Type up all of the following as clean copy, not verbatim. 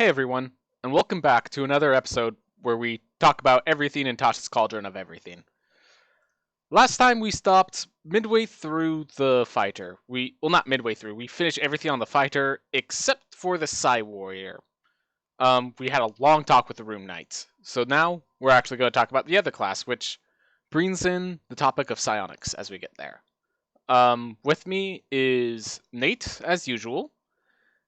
Hey everyone, and welcome back to another episode where we talk about everything in Tasha's Cauldron of everything. Last time we stopped midway through the fighter. Well, not midway through. We finished everything on the fighter except for the Psy Warrior. We had a long talk with the Room Knight. So now we're actually going to talk about the other class, which brings in the topic of psionics as we get there. With me is Nate, as usual.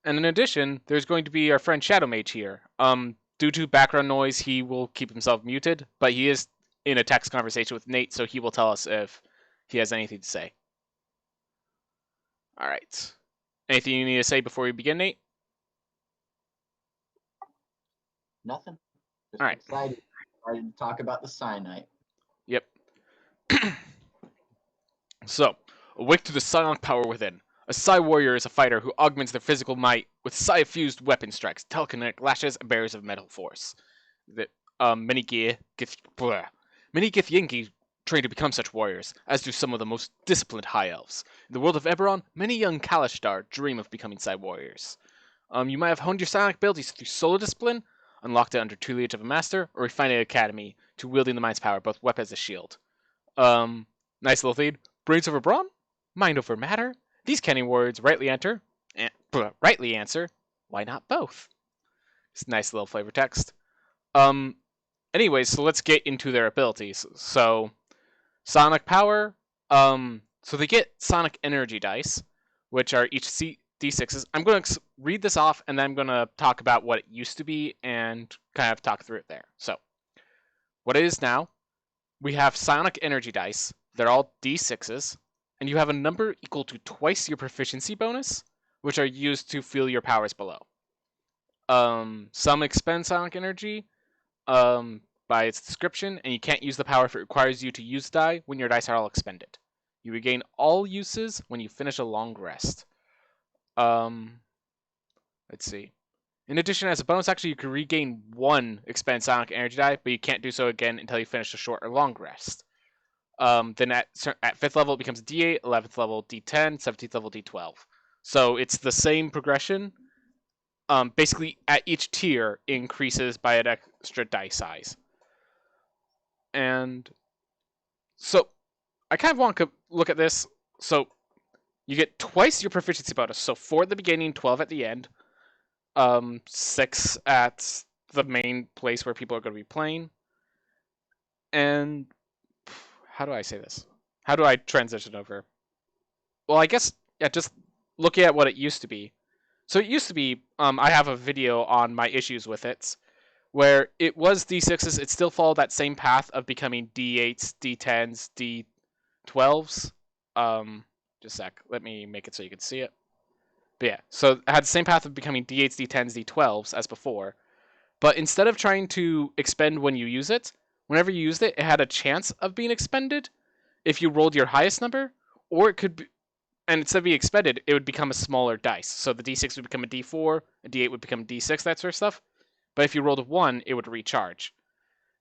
And in addition, there's going to be our friend Shadow Mage here. Due to background noise, he will keep himself muted, but he is in a text conversation with Nate, so he will tell us if he has anything to say. Alright. Anything you need to say before we begin, Nate? Nothing. Just Alright. excited to talk about the Cyanite. Yep. So, awake to the psionic power within. A Psi Warrior is a fighter who augments their physical might with Psi-fused weapon strikes, telekinetic lashes, and barriers of metal force. Many Githyanki train to become such warriors, as do some of the most disciplined High Elves. In the world of Eberron, many young Kalashtar dream of becoming Psi Warriors. You might have honed your psionic abilities through solo discipline, unlocked it under tutelage of a master, or refined an academy to wielding the mind's power, both weapon as a shield. Nice little theme. Brains over brawn? Mind over matter? These canny words rightly answer, why not both? It's a nice little flavor text. Anyways, so let's get into their abilities. So, Sonic Power, so they get Sonic Energy Dice, which are each D6s. I'm going to read this off, and then I'm going to talk about what it used to be, and kind of talk through it there. So, what it is now, we have Sonic Energy Dice. They're all D6s. And you have a number equal to twice your proficiency bonus, which are used to fuel your powers below. Some expend Sonic Energy by its description, and you can't use the power if it requires you to use die when your dice are all expended. You regain all uses when you finish a long rest. Let's see. In addition, as a bonus action, you can regain one expend Sonic Energy die, but you can't do so again until you finish a short or long rest. Then at 5th level, it becomes D8, 11th level, D10, 17th level, D12. So it's the same progression. Basically, at each tier, increases by an extra die size. And so I kind of want to look at this. So you get twice your proficiency bonus. So 4 at the beginning, 12 at the end. 6 at the main place where people are going to be playing. And how do I say this? How do I transition over? Well, I guess, yeah, just looking at what it used to be. So it used to be, I have a video on my issues with it, where it was D6s, it still followed that same path of becoming D8s, D10s, D12s. Just a sec, let me make it so you can see it. But yeah, so it had the same path of becoming D8s, D10s, D12s as before, but instead of trying to expend when you use it, whenever you used it, it had a chance of being expended if you rolled your highest number, or it could be, and instead of being expended, it would become a smaller dice. So the D6 would become a D4, a D8 would become a D6, that sort of stuff. But if you rolled a 1, it would recharge.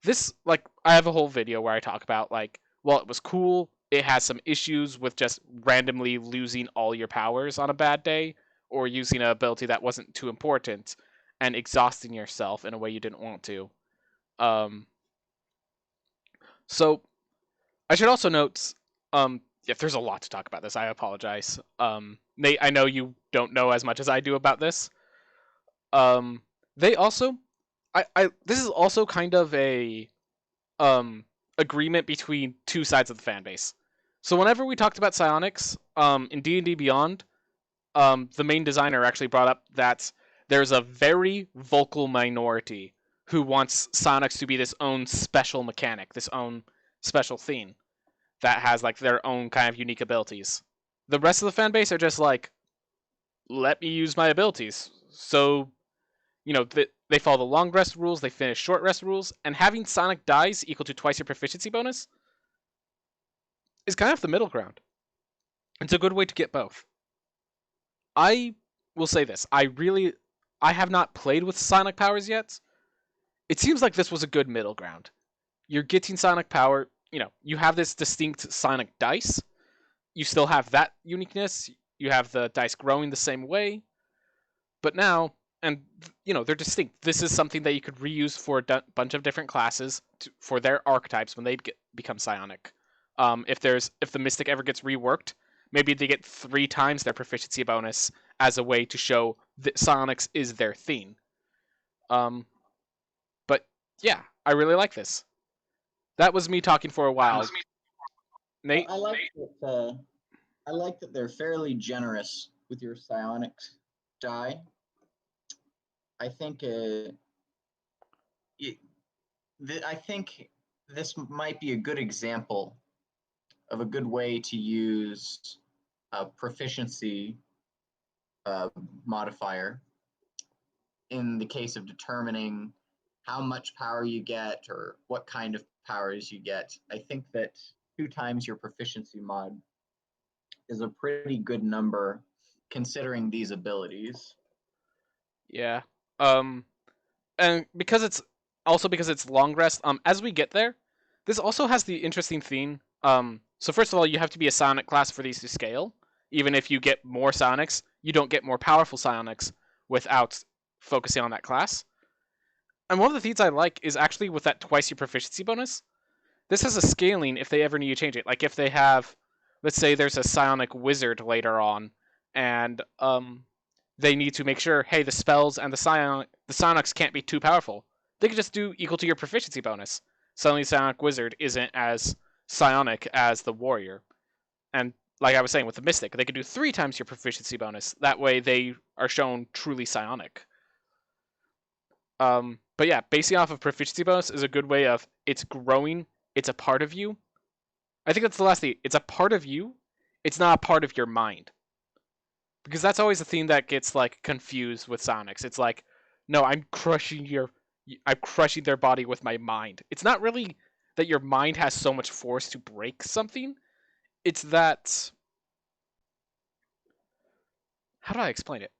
This, like, I have a whole video where I talk about, like, well, it was cool, it has some issues with just randomly losing all your powers on a bad day, or using an ability that wasn't too important, and exhausting yourself in a way you didn't want to. So, I should also note, if there's a lot to talk about this, I apologize. Nate, I know you don't know as much as I do about this. They also, this is also kind of a, agreement between two sides of the fan base. So whenever we talked about psionics, in D&D Beyond, the main designer actually brought up that there's a very vocal minority who wants psionics to be this own special mechanic, this own special theme that has like their own kind of unique abilities. The rest of the fan base are just like, let me use my abilities. So, you know, they follow the long rest rules, they finish short rest rules, and having Sonic dies equal to twice your proficiency bonus is kind of the middle ground. It's a good way to get both. I will say this, I have not played with Sonic powers yet. It seems like this was a good middle ground. You're getting Sonic power, you know, you have this distinct Sonic dice. You still have that uniqueness. You have the dice growing the same way. But now, and they're distinct. This is something that you could reuse for a bunch of different classes for their archetypes when they become psionic. If the mystic ever gets reworked, maybe they get 3 times their proficiency bonus as a way to show that psionics is their theme. But yeah, I really like this. That was me talking for a while. Nate? I like that they're fairly generous with your psionics die. I think I think this might be a good example of a good way to use a proficiency modifier in the case of determining how much power you get or what kind of powers you get. I think that 2 times your proficiency mod is a pretty good number considering these abilities. Yeah. And because it's long rest, as we get there, this also has the interesting theme. So first of all, you have to be a psionic class for these to scale. Even if you get more psionics, you don't get more powerful psionics without focusing on that class. And one of the things I like is actually with that twice your proficiency bonus. This has a scaling if they ever need to change it. Like if they have, let's say there's a psionic wizard later on, and they need to make sure, hey, the spells and the psionics can't be too powerful. They could just do equal to your proficiency bonus. Suddenly, psionic wizard isn't as psionic as the warrior. And like I was saying with the mystic, they could do 3 times your proficiency bonus. That way, they are shown truly psionic. But yeah, basing off of proficiency bonus is a good way of it's growing. It's a part of you. I think that's the last thing. It's a part of you. It's not a part of your mind. Because that's always the thing that gets like confused with psionics. It's like, no, I'm crushing their body with my mind. It's not really that your mind has so much force to break something. It's that, how do I explain it?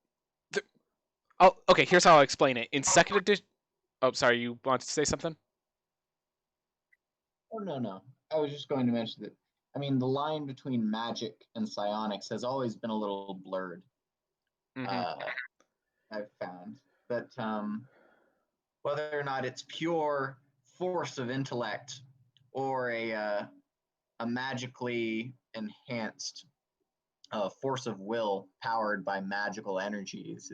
Okay, here's how I'll explain it. In second edition, oh, sorry, you wanted to say something? Oh, no. I was just going to mention that, I mean, the line between magic and psionics has always been a little blurred. Mm-hmm. I've found. But whether or not it's pure force of intellect or a magically enhanced force of will powered by magical energies,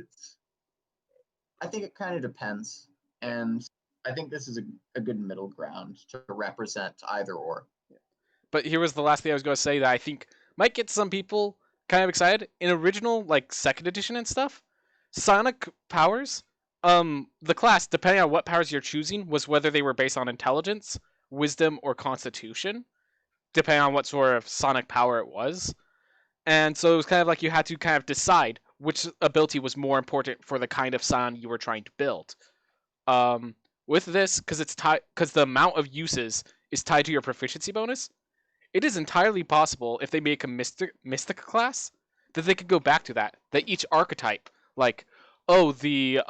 I think it kind of depends. And I think this is a good middle ground to represent either or. But here was the last thing I was going to say that I think might get some people kind of excited. In original, like second edition and stuff, psionic powers, the class, depending on what powers you're choosing, was whether they were based on intelligence, wisdom, or constitution, depending on what sort of sonic power it was. And so it was kind of like you had to kind of decide which ability was more important for the kind of psion you were trying to build. With this, because the amount of uses is tied to your proficiency bonus, it is entirely possible if they make a mystic class that they could go back to that. That each archetype, like, oh, the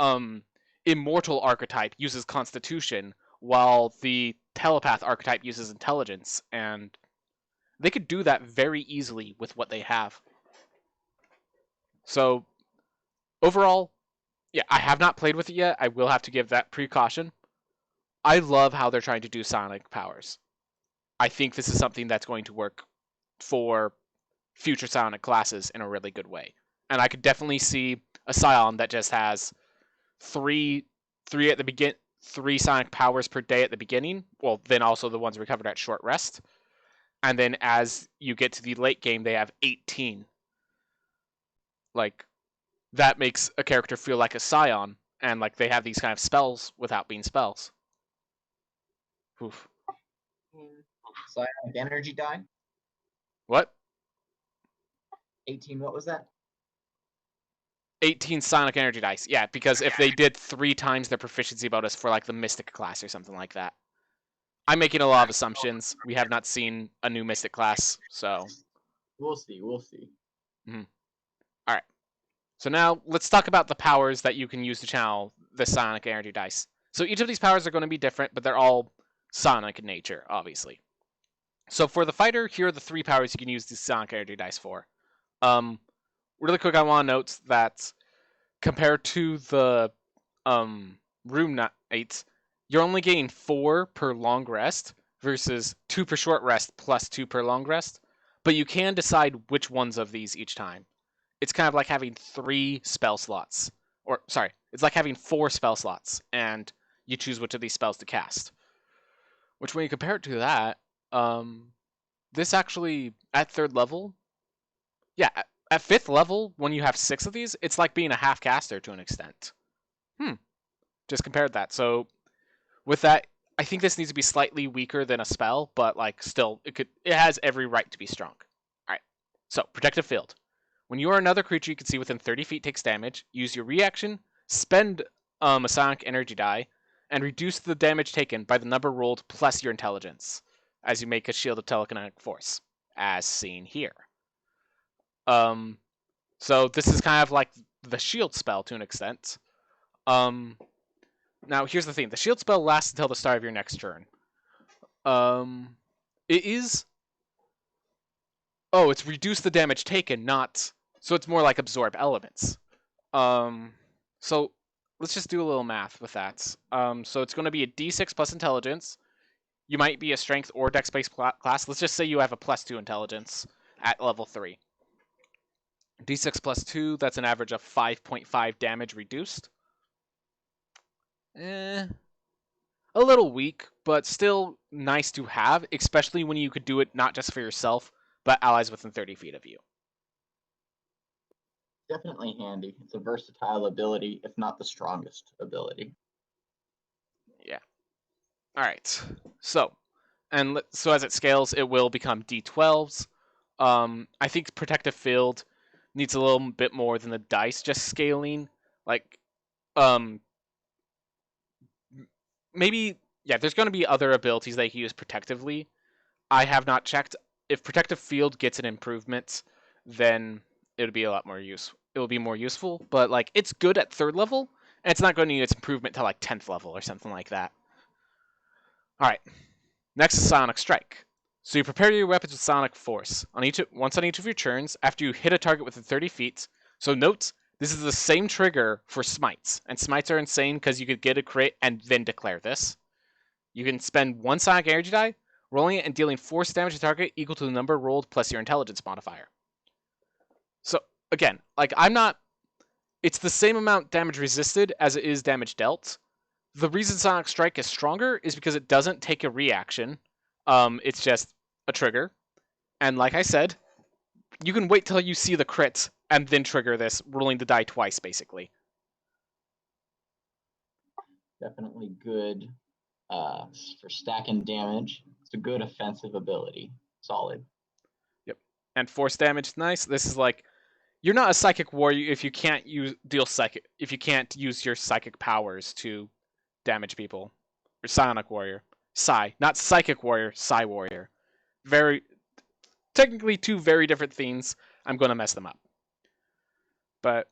immortal archetype uses constitution, while the telepath archetype uses intelligence, and they could do that very easily with what they have. So, overall, yeah, I have not played with it yet. I will have to give that precaution. I love how they're trying to do sonic powers. I think this is something that's going to work for future psionic classes in a really good way. And I could definitely see a scion that just has three at the begin 3 psionic powers per day at the beginning. Well, then also the ones recovered at short rest. And then as you get to the late game, they have 18. Like, that makes a character feel like a scion, and like they have these kind of spells without being spells. Oof. Psionic energy die? What? 18, what was that? 18 psionic energy dice. Yeah, because if they did 3 times their proficiency bonus for like the mystic class or something like that. I'm making a lot of assumptions. We have not seen a new mystic class, so We'll see. Mm-hmm. All right. So now let's talk about the powers that you can use to channel the psionic energy dice. So each of these powers are going to be different, but they're all psionic in nature, obviously. So for the fighter, here are the 3 powers you can use the psionic energy dice for. Really quick, I want to note that compared to the room nights, you're only getting 4 per long rest versus 2 per short rest plus 2 per long rest. But you can decide which ones of these each time. It's kind of like having 3 spell slots. Or, sorry, it's like having 4 spell slots, and you choose which of these spells to cast. Which, when you compare it to that, this actually, at 3rd level, yeah, at 5th level, when you have 6 of these, it's like being a half caster to an extent. Just compared that. So, with that, I think this needs to be slightly weaker than a spell, but like still, it has every right to be strong. All right. So, protective field. When you or another creature you can see within 30 feet takes damage, use your reaction, spend a sonic energy die, and reduce the damage taken by the number rolled plus your intelligence, as you make a shield of telekinetic force, as seen here. So this is kind of like the shield spell to an extent. Now here's the thing: the shield spell lasts until the start of your next turn. It is. Oh, it's reduce the damage taken, not. So it's more like absorb elements. So let's just do a little math with that. So it's going to be a D6 plus intelligence. You might be a strength or dex based class. Let's just say you have a +2 intelligence at level 3. D6 plus 2, that's an average of 5.5 damage reduced. A little weak, but still nice to have, especially when you could do it not just for yourself, but allies within 30 feet of you. Definitely handy. It's a versatile ability, if not the strongest ability. Yeah. All right. So as it scales, it will become D12s. I think Protective Field needs a little bit more than the dice just scaling. Like, maybe, yeah, there's going to be other abilities that you use protectively. I have not checked. If Protective Field gets an improvement, then it'll be a lot more It'll be more useful, but like it's good at 3rd level, and it's not going to need its improvement to like 10th level or something like that. All right. Next is Sonic Strike. So you prepare your weapons with Sonic Force. Once on each of your turns, after you hit a target within 30 feet. So note, this is the same trigger for Smites. And Smites are insane because you could get a crit and then declare this. You can spend 1 Sonic Energy die, rolling it and dealing force damage to target equal to the number rolled plus your intelligence modifier. So, again, like it's the same amount damage resisted as it is damage dealt. The reason Sonic Strike is stronger is because it doesn't take a reaction. It's just a trigger. And like I said, you can wait till you see the crit and then trigger this, rolling the die twice, basically. Definitely good for stacking damage. It's a good offensive ability. Solid. Yep. And force damage, nice. This is like, you're not a psychic warrior if you can't use your psychic powers to damage people. Or Sonic warrior. Psi, not psychic warrior, Psi warrior. Technically 2 very different things. I'm going to mess them up. But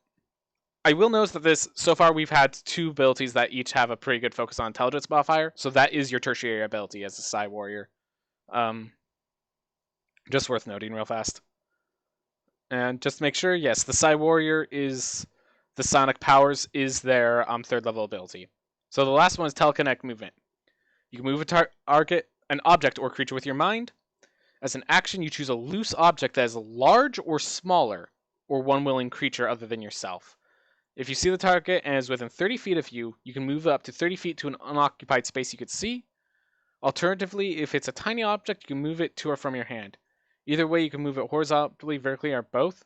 I will notice that so far we've had 2 abilities that each have a pretty good focus on intelligence modifier. So that is your tertiary ability as a Psi warrior. Just worth noting real fast. And just to make sure, yes, the Psi warrior is the Sonic powers is their 3rd level ability. So the last one is Telekinetic Movement. You can move an object or creature with your mind. As an action, you choose a loose object that is large or smaller, or one willing creature other than yourself. If you see the target and is within 30 feet of you, you can move it up to 30 feet to an unoccupied space you could see. Alternatively, if it's a tiny object, you can move it to or from your hand. Either way, you can move it horizontally, vertically, or both.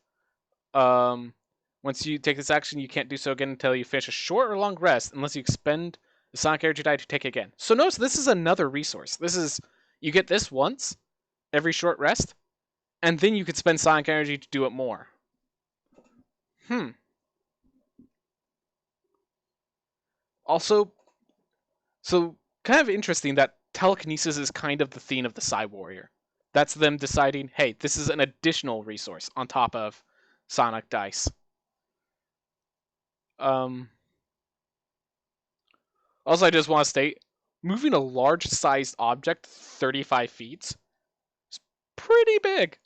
Once you take this action, you can't do so again until you finish a short or long rest, unless you expend the Sonic Energy die to take it again. So notice this is another resource. You get this once every short rest, and then you could spend Sonic Energy to do it more. Also, so kind of interesting that telekinesis is kind of the theme of the Psi Warrior. That's them deciding, hey, this is an additional resource on top of Sonic Dice. Also, I just want to state, moving a large-sized object 35 feet is pretty big.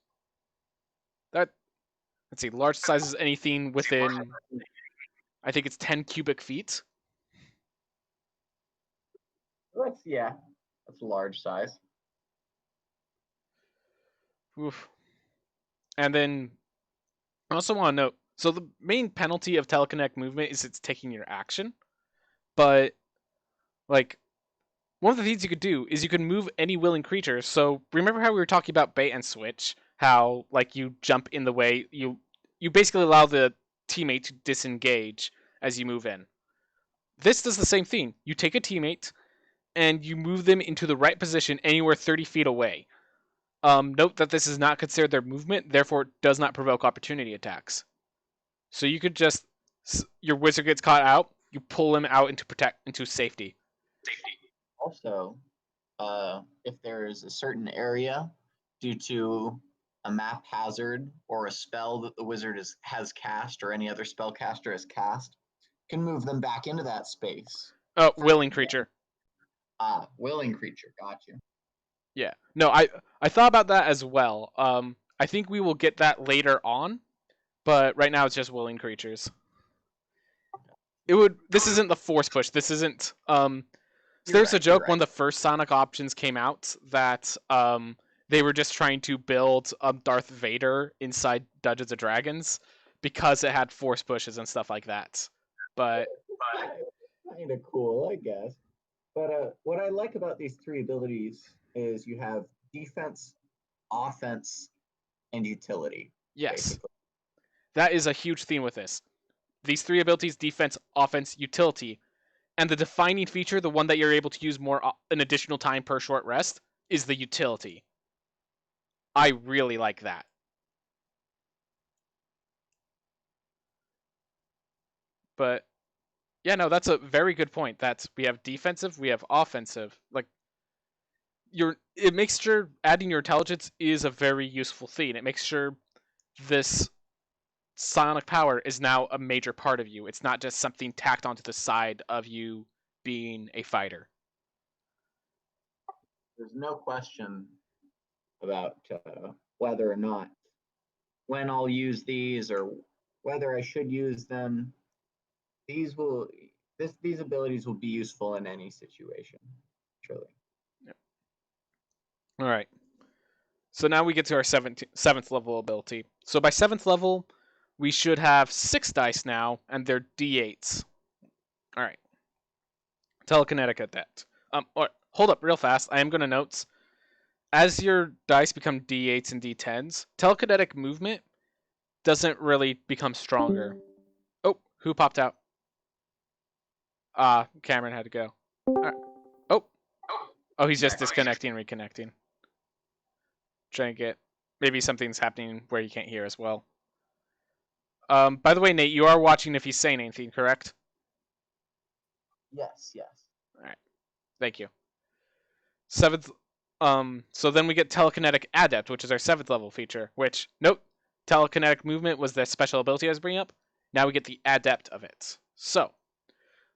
Let's see, large size is anything within I think it's 10 cubic feet. That's a large size. Oof. And then I also want to note, so the main penalty of Telekinetic Movement is it's taking your action, but like one of the things you could do is you can move any willing creature. So remember how we were talking about bait and switch? How like you jump in the way, you basically allow the teammate to disengage as you move in. This does the same thing. You take a teammate and you move them into the right position anywhere 30 feet away. Note that this is not considered their movement, therefore it does not provoke opportunity attacks. So you could just, your wizard gets caught out, you pull him out into safety. Also, if there is a certain area due to a map hazard or a spell that the wizard has cast or any other spellcaster has cast, can move them back into that space. Willing creature. Willing creature. Got you. Yeah. No, I thought about that as well. I think we will get that later on, but right now it's just willing creatures. This isn't the force push. This isn't so there's a joke when the first Sonic options came out that they were just trying to build Darth Vader inside Dungeons and Dragons because it had force pushes and stuff like that. But kind of cool, I guess. But what I like about these three abilities is you have defense, offense, and utility. Yes. Basically. That is a huge theme with this. These three abilities, defense, offense, utility, and the defining feature, the one that you're able to use more an additional time per short rest, is the utility. I really like that. But yeah, no, that's a very good point. That we have defensive, we have offensive. Like it makes sure adding your intelligence is a very useful thing. It makes sure this psionic power is now a major part of you. It's not just something tacked onto the side of you being a fighter. There's no question about whether or not when I'll use these or whether I should use them. These abilities will be useful in any situation, truly. Yep. All right. So now we get to our seventh level ability. So by 7th level, we should have 6 dice now, and they're d8s. All right. Telekinetic Adept. Hold up real fast. I am going to note, as your dice become d8s and d10s, Telekinetic Movement doesn't really become stronger. Oh, who popped out? Cameron had to go. Right. Oh, he's just disconnecting and reconnecting. Trying to get, maybe something's happening where you can't hear as well. By the way, Nate, you are watching if he's saying anything, correct? Yes. All right. Thank you. 7th. So then we get Telekinetic Adept, which is our 7th level feature. Which, note, Telekinetic Movement was the special ability I was bringing up. Now we get the Adept of it. So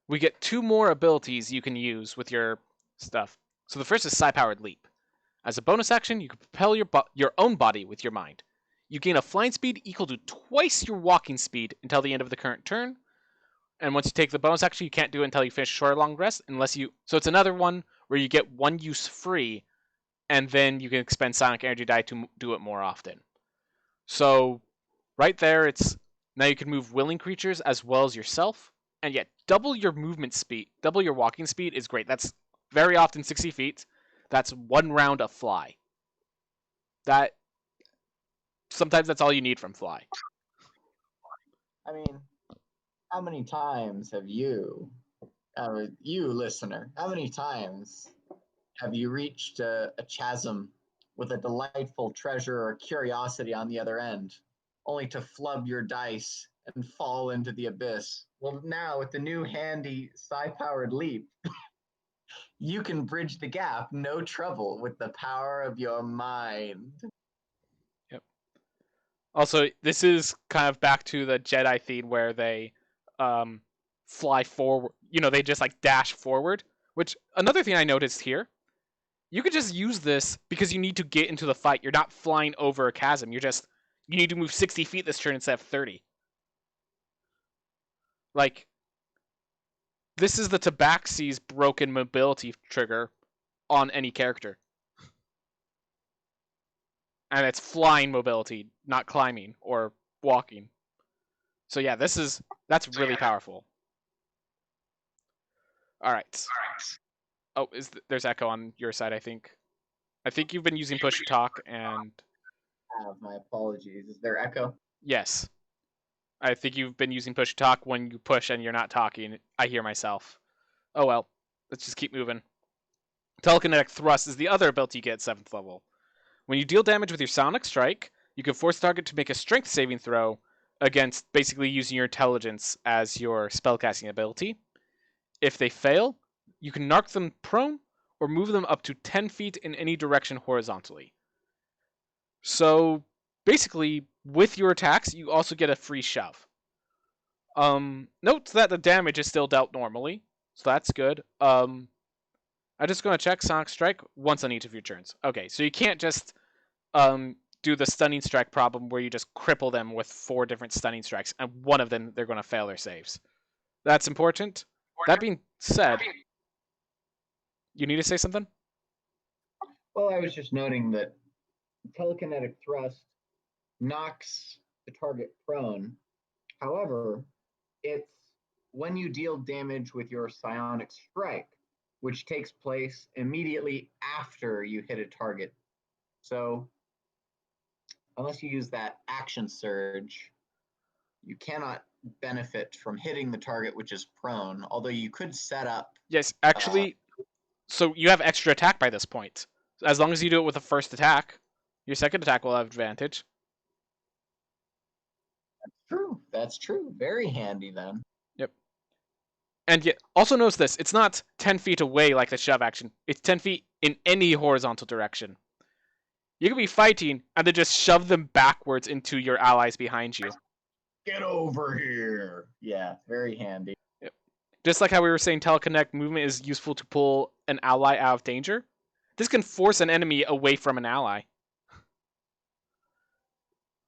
we get 2 more abilities you can use with your stuff. So the first is Sci-Powered Leap. As a bonus action, you can propel your own body with your mind. You gain a flying speed equal to twice your walking speed until the end of the current turn. And once you take the bonus action, you can't do it until you finish a short or long rest, unless you... So it's another one where you get one use free, and then you can expend Sonic Energy Die to do it more often. So right there, it's... Now you can move willing creatures as well as yourself, and yet double your movement speed, double your walking speed is great. That's very often 60 feet. That's 1 round of fly. Sometimes that's all you need from fly. I mean, how many times have you listener, how many times have you reached a chasm with a delightful treasure or curiosity on the other end, only to flub your dice and fall into the abyss? Well, now with the new handy Sci-Powered Leap, you can bridge the gap, no trouble, with the power of your mind. Yep. Also, this is kind of back to the Jedi theme where they fly forward. They just like dash forward. Which, another thing I noticed here, you could just use this because you need to get into the fight. You're not flying over a chasm. You need to move 60 feet this turn instead of 30. Like, this is the Tabaxi's broken mobility trigger on any character. And it's flying mobility, not climbing or walking. So yeah, that's really powerful. All right. Oh, there's echo on your side, I think. I think you've been using push to talk, and My apologies. Is there echo? yes. I think you've been using push to talk. When you push and you're not talking, I hear myself. Oh well, let's just keep moving. Telekinetic Thrust is the other ability you get at 7th level. When you deal damage with your Sonic Strike, you can force the target to make a strength saving throw against basically using your intelligence as your spellcasting ability. If they fail, you can knock them prone or move them up to 10 feet in any direction horizontally. So basically, with your attacks, you also get a free shove. Note that the damage is still dealt normally, so that's good. I'm just going to check Sonic Strike once on each of your turns. Okay, so you can't just do the stunning strike problem where you just cripple them with 4 different stunning strikes, and one of them they're going to fail their saves. That's important. That being said, you need to say something? Well, I was just noting that telekinetic thrust knocks the target prone. However, it's when you deal damage with your psionic strike, which takes place immediately after you hit a target. So, unless you use that action surge, you cannot benefit from hitting the target which is prone, although you could set up. Yes, actually, so you have extra attack by this point. As long as you do it with a first attack, your second attack will have advantage. That's true. That's true. Very handy then. Yep. And yet, also notice this, it's not 10 feet away like the shove action. It's 10 feet in any horizontal direction. You can be fighting and then just shove them backwards into your allies behind you. Get over here. Yeah, very handy. Yep. Just like how we were saying Telekinetic Movement is useful to pull an ally out of danger, this can force an enemy away from an ally.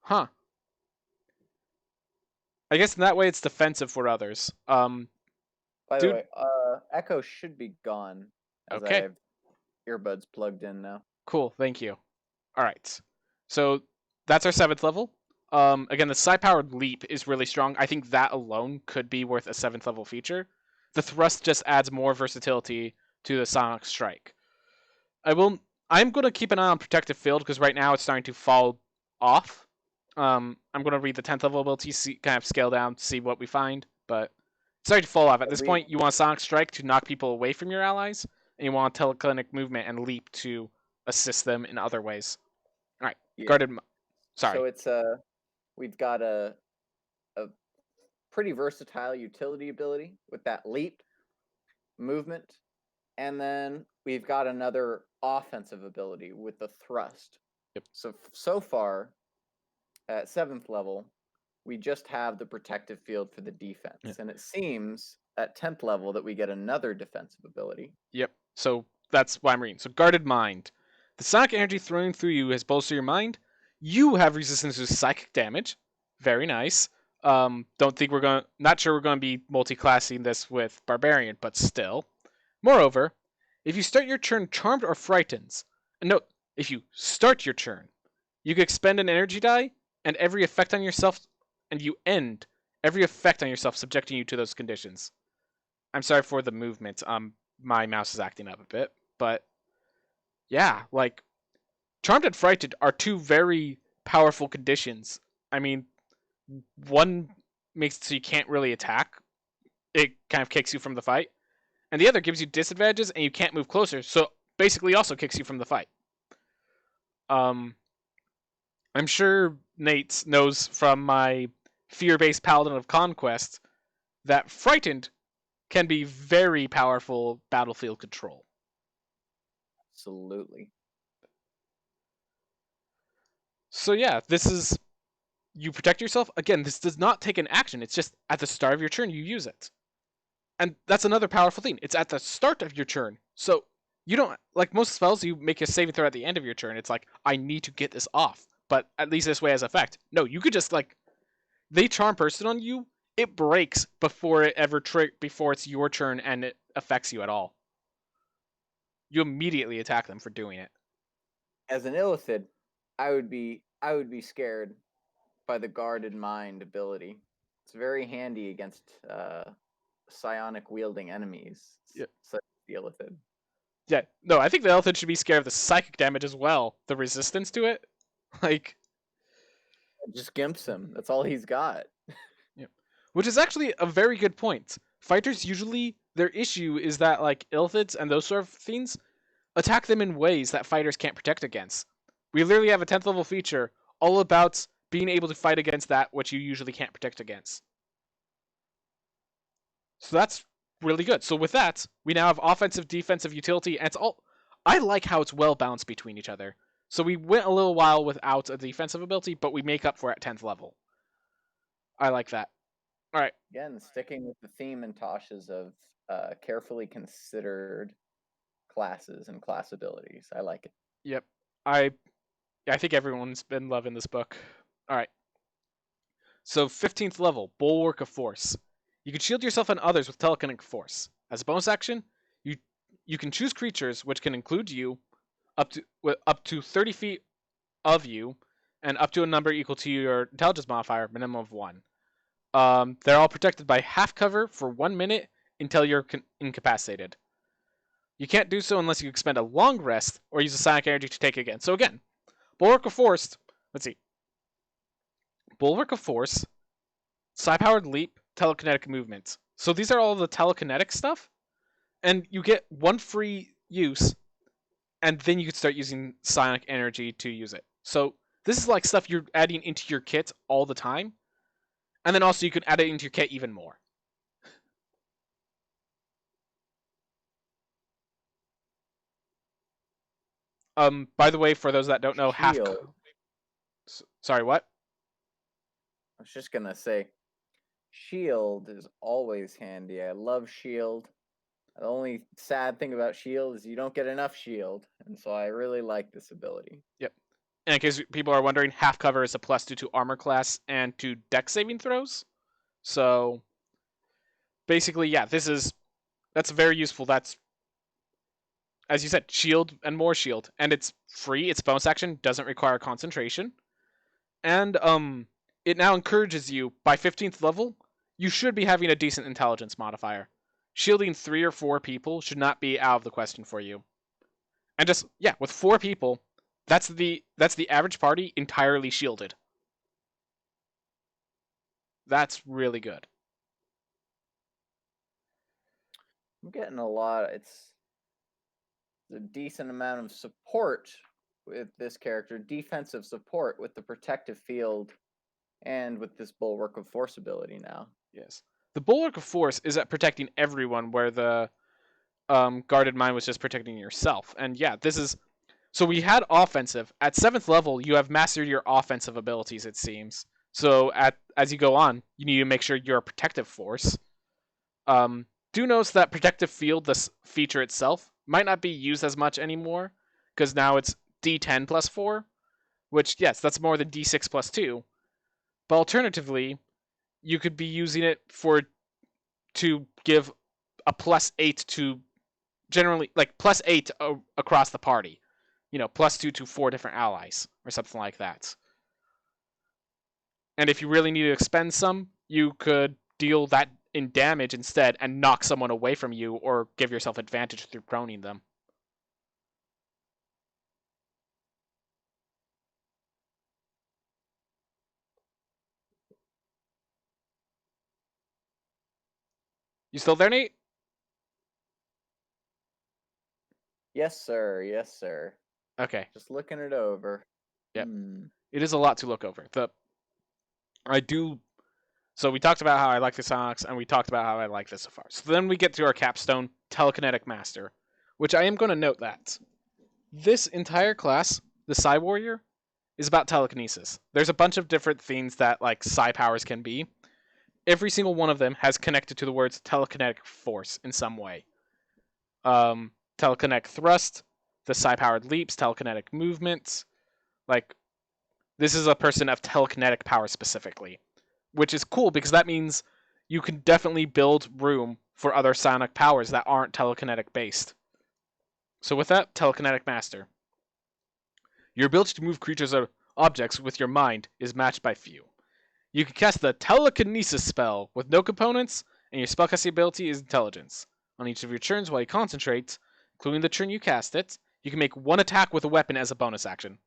Huh. I guess in that way it's defensive for others. By the way, echo should be gone as Okay. I have earbuds plugged in now. Cool, thank you. Alright. So that's our 7th level. Again, the Sci-Powered Leap is really strong. I think that alone could be worth a 7th level feature. The Thrust just adds more versatility to the Sonic Strike. I'm going to keep an eye on Protective Field because right now it's starting to fall off. I'm going to read the 10th level ability, kind of scale down, see what we find, but it's starting to fall off. At this point, you want Sonic Strike to knock people away from your allies, and you want Telekinetic Movement and Leap to assist them in other ways. All right, yeah. Guarded. Sorry. So it's we've got a pretty versatile utility ability with that Leap movement, and then we've got another offensive ability with the Thrust. Yep. So far, at 7th level, we just have the Protective Field for the defense, and it seems at 10th level that we get another defensive ability. Yep. So that's why I'm reading. So Guarded Mind. The sonic energy thrown through you has bolstered your mind. You have resistance to psychic damage. Very nice. Not sure we're going to be multi-classing this with Barbarian, but still. Moreover, if you start your turn charmed or frightened, and note, if you start your turn, you can expend an energy die, and every effect on yourself, and you end every effect on yourself subjecting you to those conditions. I'm sorry for the movement. My mouse is acting up a bit, but yeah, like Charmed and Frightened are 2 very powerful conditions. I mean, one makes it so you can't really attack. It kind of kicks you from the fight. And the other gives you disadvantages and you can't move closer, so basically also kicks you from the fight. I'm sure Nate knows from my fear-based Paladin of Conquest that Frightened can be very powerful battlefield control. Absolutely. So yeah, this is... You protect yourself. Again, this does not take an action. It's just at the start of your turn you use it. And that's another powerful thing. It's at the start of your turn. So you don't... Like most spells, you make a saving throw at the end of your turn. It's like, I need to get this off. But at least this way has effect. No, you could just like... They charm person on you, it breaks before it ever before it's your turn and it affects you at all. You immediately attack them for doing it. As an Illithid, I would be scared by the Guarded Mind ability. It's very handy against psionic wielding enemies, such as the Illithid. Yeah, no, I think the Illithid should be scared of the psychic damage as well. The resistance to it, like, it just gimps him. That's all he's got. Yeah, which is actually a very good point. Fighters usually their issue is that like Illithids and those sort of things attack them in ways that fighters can't protect against. We literally have a 10th level feature all about being able to fight against that which you usually can't protect against. So that's really good. So with that, we now have offensive, defensive, utility, and it's all. I like how it's well balanced between each other. So we went a little while without a defensive ability, but we make up for it at 10th level. I like that. All right. Again, sticking with the theme in Tasha's of carefully considered classes and class abilities. I like it. Yep. I think everyone's been loving this book. All right. So 15th level, Bulwark of Force. You can shield yourself and others with Telekinetic Force. As a bonus action, you can choose creatures, which can include you, up to 30 feet of you, and up to a number equal to your intelligence modifier, minimum of 1. They're all protected by half cover for 1 minute until you're incapacitated. You can't do so unless you expend a long rest or use a psionic energy to take it again. So again, Bulwark of Force. Let's see. Bulwark of Force, Sci-Powered Leap, Telekinetic Movement. So these are all the telekinetic stuff, and you get 1 free use, and then you can start using psionic energy to use it. So this is like stuff you're adding into your kit all the time, and then also you can add it into your kit even more. By the way, for those that don't know, sorry, what? I was just gonna say, shield is always handy. I love shield. The only sad thing about shield is you don't get enough shield, and so I really like this ability. Yep. And in case people are wondering, half cover is a +2 to armor class and to dex saving throws. So basically, yeah, that's very useful. That's, as you said, shield and more shield, and it's free. It's bonus action, doesn't require concentration, and it now encourages you by 15th level. You should be having a decent intelligence modifier. Shielding 3 or 4 people should not be out of the question for you. And just, yeah, with 4 people, that's the average party entirely shielded. That's really good. I'm getting a lot. It's a decent amount of support with this character, defensive support with the protective field, and with this Bulwark of Force ability now. Yes. The Bulwark of Force is at protecting everyone, where the Guarded Mind was just protecting yourself. And yeah, this is... So we had offensive. At 7th level, you have mastered your offensive abilities, it seems. So as you go on, you need to make sure you're a protective force. Do notice that protective field, this feature itself, might not be used as much anymore, because now it's D10 plus 4, which, yes, that's more than D6 plus 2. But alternatively, you could be using it to give a +8 to generally, like, +8 across the party. You know, +2 to 4 different allies, or something like that. And if you really need to expend some, you could deal that in damage instead and knock someone away from you, or give yourself advantage through proning them. You still there, Nate? Yes, sir. Yes, sir. Okay. Just looking it over. Yep. It is a lot to look over. So we talked about how I like the Psionics, and we talked about how I like this so far. So then we get to our capstone, Telekinetic Master, which I am going to note that this entire class, the Psi Warrior, is about telekinesis. There's a bunch of different things that like Psi powers can be. Every single one of them has connected to the words telekinetic force in some way. Telekinetic Thrust, the Psi-Powered Leaps, Telekinetic Movement. Like, this is a person of telekinetic power specifically, which is cool because that means you can definitely build room for other psionic powers that aren't telekinetic based. So with that, Telekinetic Master. Your ability to move creatures or objects with your mind is matched by few. You can cast the Telekinesis spell with no components, and your spellcasting ability is Intelligence. On each of your turns while you concentrate, including the turn you cast it, you can make one attack with a weapon as a bonus action.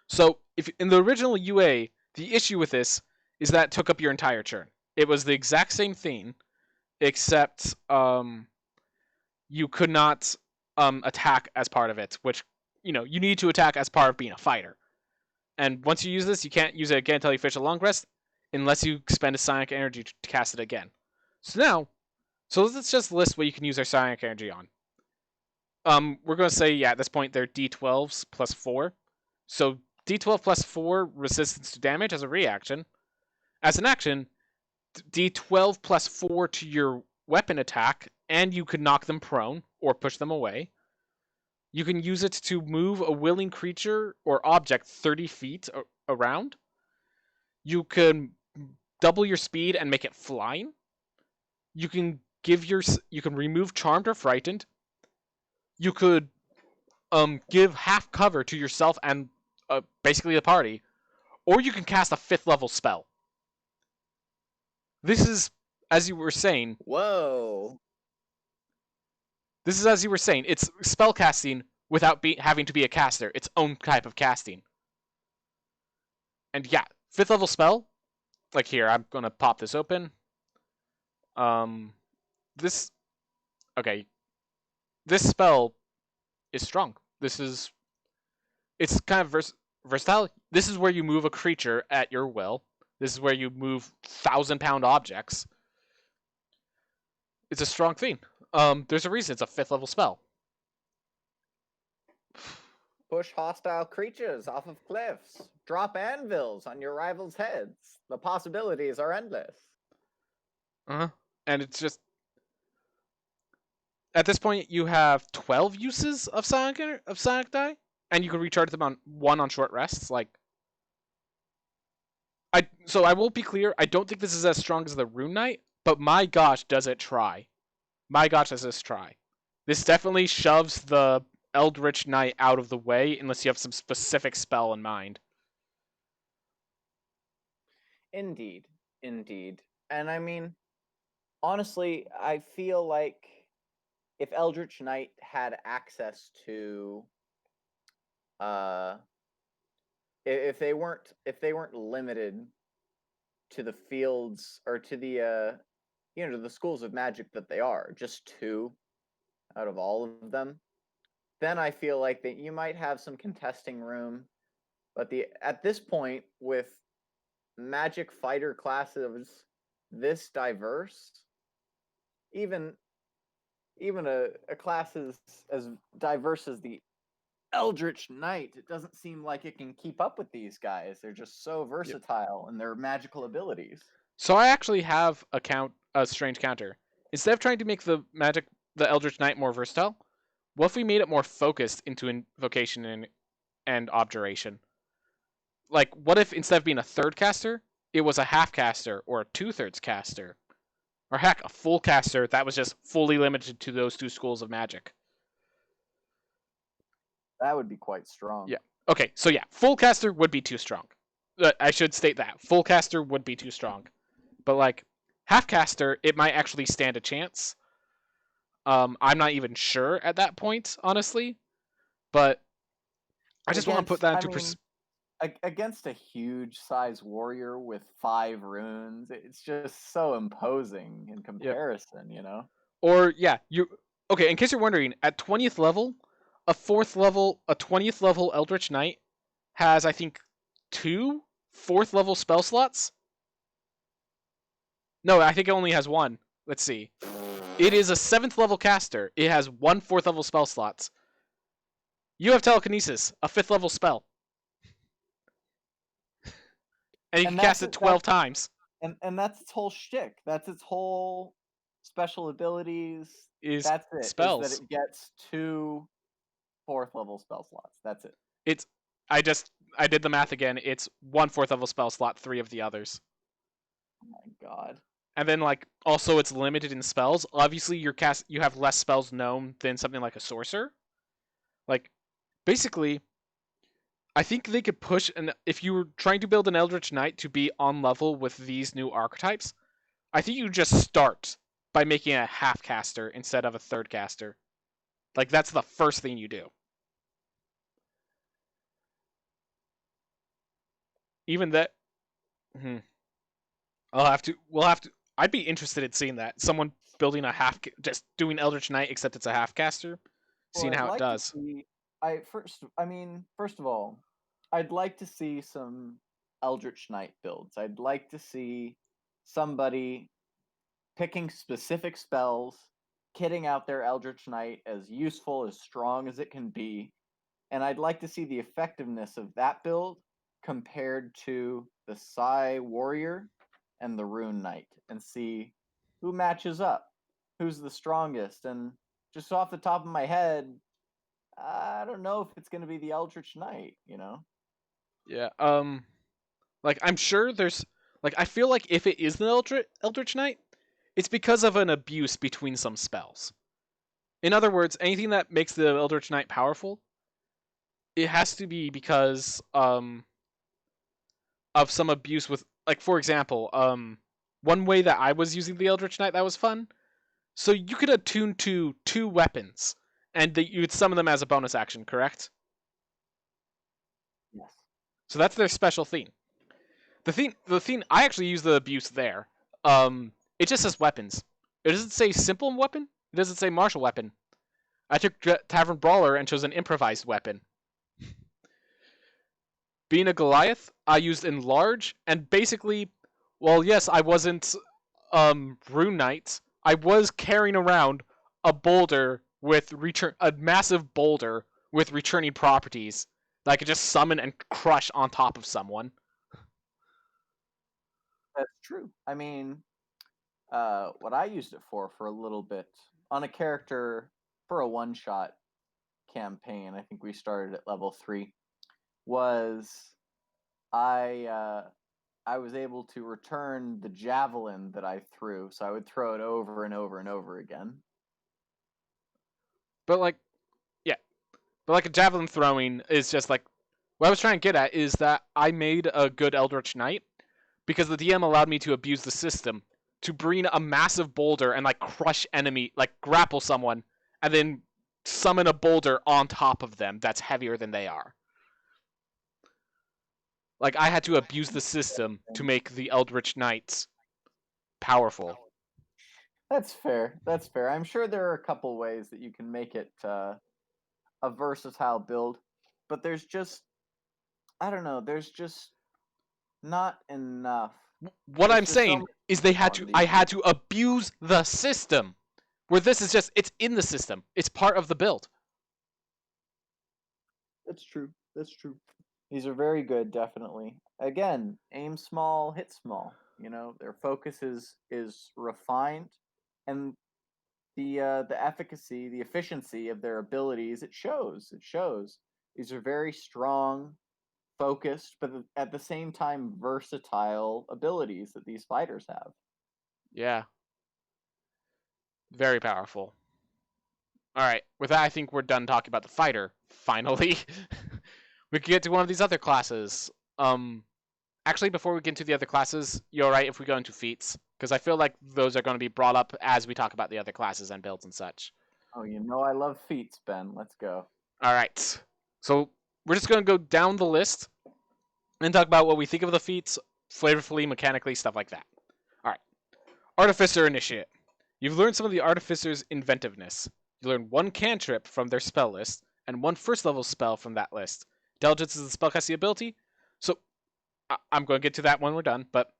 So, if in the original UA, the issue with this is that it took up your entire turn. It was the exact same thing, except you could not attack as part of it, which, you need to attack as part of being a fighter. And once you use this, you can't use it again until you finish a long rest, unless you spend a psionic energy to cast it again. So let's just list what you can use our psionic energy on. We're going to say, at this point, they're D12s plus 4. So D12 plus 4 resistance to damage as a reaction. As an action, D12 plus 4 to your weapon attack, and you could knock them prone or push them away. You can use it to move a willing creature or object 30 feet around. You can double your speed and make it flying. You can remove Charmed or Frightened. You could give half cover to yourself and basically the party, or you can cast a 5th level spell. This is, as you were saying. Whoa. This is, as you were saying, it's spell casting without having to be a caster. Its own type of casting. And yeah, 5th level spell. Like here, I'm gonna pop this open. This spell is strong. It's kind of versatile. This is where you move a creature at your will. This is where you move 1,000-pound objects. It's a strong thing. There's a reason it's a 5th level spell. Push hostile creatures off of cliffs. Drop anvils on your rivals' heads. The possibilities are endless. And it's just, at this point, you have 12 uses of psionic die, and you can recharge them on one on short rests. So I will be clear. I don't think this is as strong as the Rune Knight, but my gosh, does it try? My gosh, does this try? This definitely shoves the Eldritch Knight out of the way, unless you have some specific spell in mind. Indeed. And I mean, honestly, I feel like if Eldritch Knight had access to, if they weren't limited to the fields or to the to the schools of magic that they are, just 2 out of all of them, then I feel like that you might have some contesting room. But at this point, with magic fighter classes this diverse, even a class as diverse as the Eldritch Knight, it doesn't seem like it can keep up with these guys. They're just so versatile in their magical abilities. So I actually have a strange counter. Instead of trying to make the Eldritch Knight more versatile, what if we made it more focused into invocation and abjuration? Like, what if instead of being a 3rd caster, it was a half caster or a 2/3 caster? Or heck, a full caster that was just fully limited to those 2 schools of magic. That would be quite strong. Yeah. Okay, so yeah, full caster would be too strong. I should state that. Full caster would be too strong. But like, half caster, it might actually stand a chance. I'm not even sure at that point, honestly. But I just want to put that into perspective. Against a huge size warrior with 5 runes, it's just so imposing in comparison, Or okay, in case you're wondering, at 20th level, a 20th level Eldritch Knight has, I think, 2 4th level spell slots. No, I think it only has 1. Let's see. It is a 7th level caster. It has 1 4th level spell slots. You have Telekinesis, a 5th level spell. And you can cast it 12 times. And that's its whole shtick. That's its whole special abilities. That's it. Spells. Is that it gets 2 4th level spell slots. That's it. I did the math again. It's 1 4th level spell slot, 3 of the others. Oh my god. and then like also it's limited in spells. Obviously, you have less spells known than something like a sorcerer. Like, basically, I think they could push, and if you were trying to build an Eldritch Knight to be on level with these new archetypes, I think you just start by making a half caster instead of a third caster. Like, that's the first thing you do. Even that, we'll have to. I'd be interested in seeing that. Someone building a just doing Eldritch Knight, except it's a half caster, seeing how it does. First of all, I'd like to see some Eldritch Knight builds. I'd like to see somebody picking specific spells, kitting out their Eldritch Knight as useful, as strong as it can be, and I'd like to see the effectiveness of that build compared to the Psi Warrior and the Rune Knight, and see who matches up, who's the strongest. And just off the top of my head, I don't know if it's going to be the Eldritch Knight, you know? Yeah, like, I'm sure there's, like, I feel like if it is an Eldritch Knight, it's because of an abuse between some spells. In other words, anything that makes the Eldritch Knight powerful, it has to be because, of some abuse with, like, for example, one way that I was using the Eldritch Knight that was fun, so you could attune to 2 weapons, and you would summon them as a bonus action, correct? Yes. So that's their special thing. The thing I actually use the abuse there. It just says weapons. It doesn't say simple weapon. It doesn't say martial weapon. I took Tavern Brawler and chose an improvised weapon. Being a Goliath, I used Enlarge, and basically, well, yes, I wasn't Rune Knight. I was carrying around a boulder with a massive boulder with returning properties that I could just summon and crush on top of someone. That's true. I mean, what I used it for a little bit on a character for a one-shot campaign, I think we started at level 3, was I was able to return the javelin that I threw, so I would throw it over and over and over again. But like, yeah, but like a javelin throwing is just like, what I was trying to get at is that I made a good Eldritch Knight because the DM allowed me to abuse the system to bring a massive boulder and like crush enemy, like grapple someone, and then summon a boulder on top of them that's heavier than they are. Like, I had to abuse the system to make the Eldritch Knights powerful. That's fair. That's fair. I'm sure there are a couple ways that you can make it a versatile build, but there's just, I don't know, there's just not enough. What I'm saying is I had to abuse the system. Where this is just, it's in the system. It's part of the build. That's true. That's true. These are very good, definitely. Again, aim small, hit small. You know, their focus is refined, and the efficacy, the efficiency of their abilities, it shows. It shows. These are very strong, focused, but at the same time versatile abilities that these fighters have. Yeah. Very powerful. Alright, with that I think we're done talking about the fighter, finally. We can get to one of these other classes. Actually, before we get into the other classes, you alright if we go into feats? Because I feel like those are going to be brought up as we talk about the other classes and builds and such. Oh, you know I love feats, Ben. Let's go. Alright. So, we're just going to go down the list and talk about what we think of the feats, flavorfully, mechanically, stuff like that. Alright. Artificer Initiate. You've learned some of the Artificer's inventiveness. You learn 1 cantrip from their spell list, and 1 first level spell from that list. Intelligence is the spellcasting ability, so I'm going to get to that when we're done, but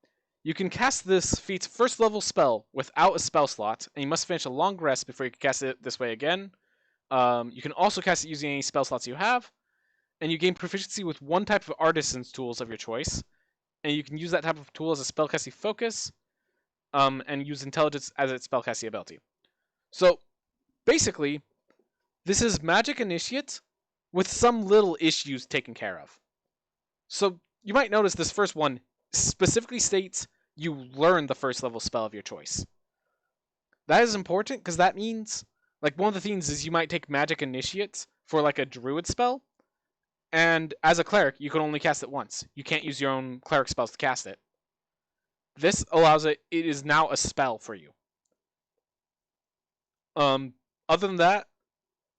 you can cast this feat's first level spell without a spell slot, and you must finish a long rest before you can cast it this way again. You can also cast it using any spell slots you have, and you gain proficiency with 1 type of artisan's tools of your choice, and you can use that type of tool as a spellcasting focus, and use intelligence as its spellcasting ability. So, basically, this is Magic Initiate with some little issues taken care of. So, you might notice this first one specifically states you learn the first level spell of your choice. That is important because that means, like, one of the things is you might take Magic Initiates for like a druid spell, and as a cleric, you can only cast it once. You can't use your own cleric spells to cast it. This allows it is now a spell for you. Other than that,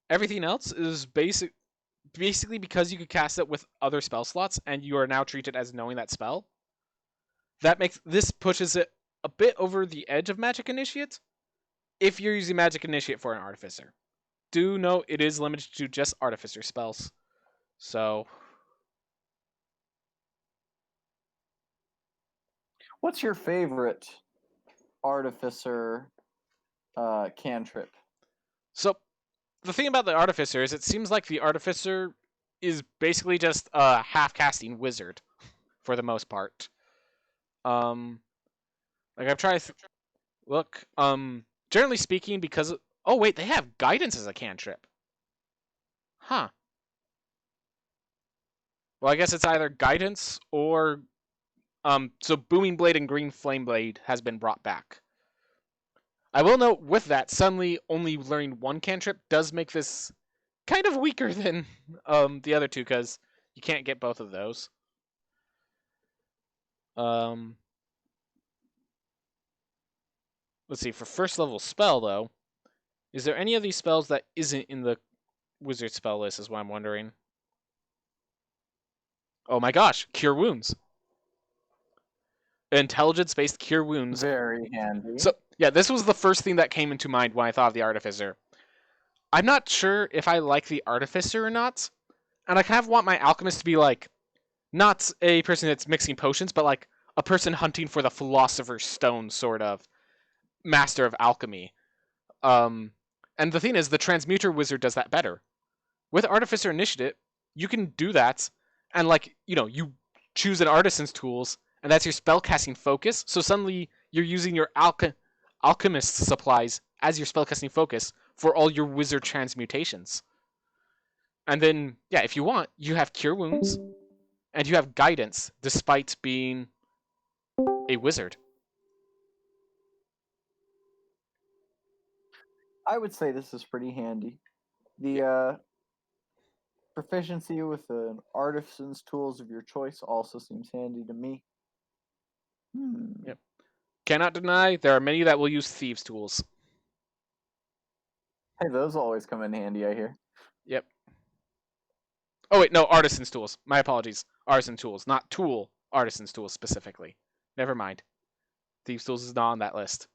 everything else is basically because you could cast it with other spell slots and you are now treated as knowing that spell. That pushes it a bit over the edge of Magic Initiate if you're using Magic Initiate for an Artificer. Do note it is limited to just Artificer spells. So, What's your favorite Artificer cantrip? So, the thing about the Artificer is it seems like the Artificer is basically just a half-casting wizard for the most part. Like I've tried to look, generally speaking, because oh wait, they have guidance as a cantrip. Huh. Well, I guess it's either guidance or so Booming Blade and Green Flame Blade has been brought back. I will note with that, suddenly only learning one cantrip does make this kind of weaker than the other two because you can't get both of those. Let's see, for first level spell though, is there any of these spells that isn't in the wizard spell list is what I'm wondering. Oh my gosh, Cure Wounds. Intelligence-based Cure Wounds. Very handy. So, yeah, this was the first thing that came into mind when I thought of the Artificer. I'm not sure if I like the Artificer or not, and I kind of want my Alchemist to be like, not a person that's mixing potions, but like a person hunting for the Philosopher's Stone, sort of. Master of Alchemy. And the thing is, the Transmuter Wizard does that better. With Artificer Initiative, you can do that, and like, you choose an Artisan's Tools, and that's your spellcasting focus, so suddenly you're using your Alchemist supplies as your spellcasting focus for all your wizard transmutations. And then, yeah, if you want, you have Cure Wounds, and you have Guidance, despite being a wizard. I would say this is pretty handy. The proficiency with an artisan's tools of your choice also seems handy to me. Yep. Cannot deny, there are many that will use Thieves' Tools. Hey, those always come in handy, I hear. Yep. Oh wait, no, Artisan's Tools. My apologies. Artisan Tools, not Tool. Artisan's Tools specifically. Never mind. Thieves' Tools is not on that list.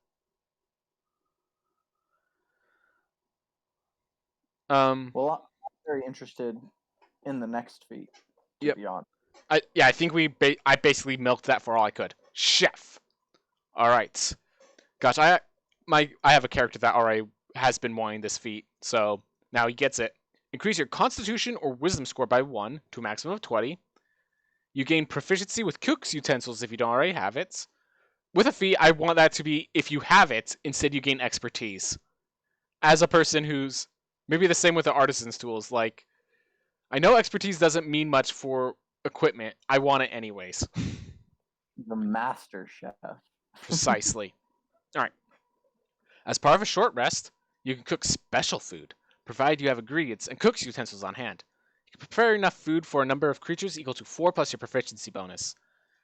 Well, I'm very interested in the next feat. To be honest. I think I basically milked that for all I could. Chef. All right. Gosh, I have a character that already has been wanting this feat, so now he gets it. Increase your Constitution or Wisdom score by 1 to a maximum of 20. You gain proficiency with cook's utensils if you don't already have it. With a feat, I want that to be if you have it. Instead, you gain expertise. As a person who's maybe the same with the artisan's tools, like I know expertise doesn't mean much for equipment. I want it anyways. The master chef. Precisely. All right. As part of a short rest, you can cook special food, provided you have ingredients and cook's utensils on hand. You can prepare enough food for a number of creatures equal to 4 plus your proficiency bonus.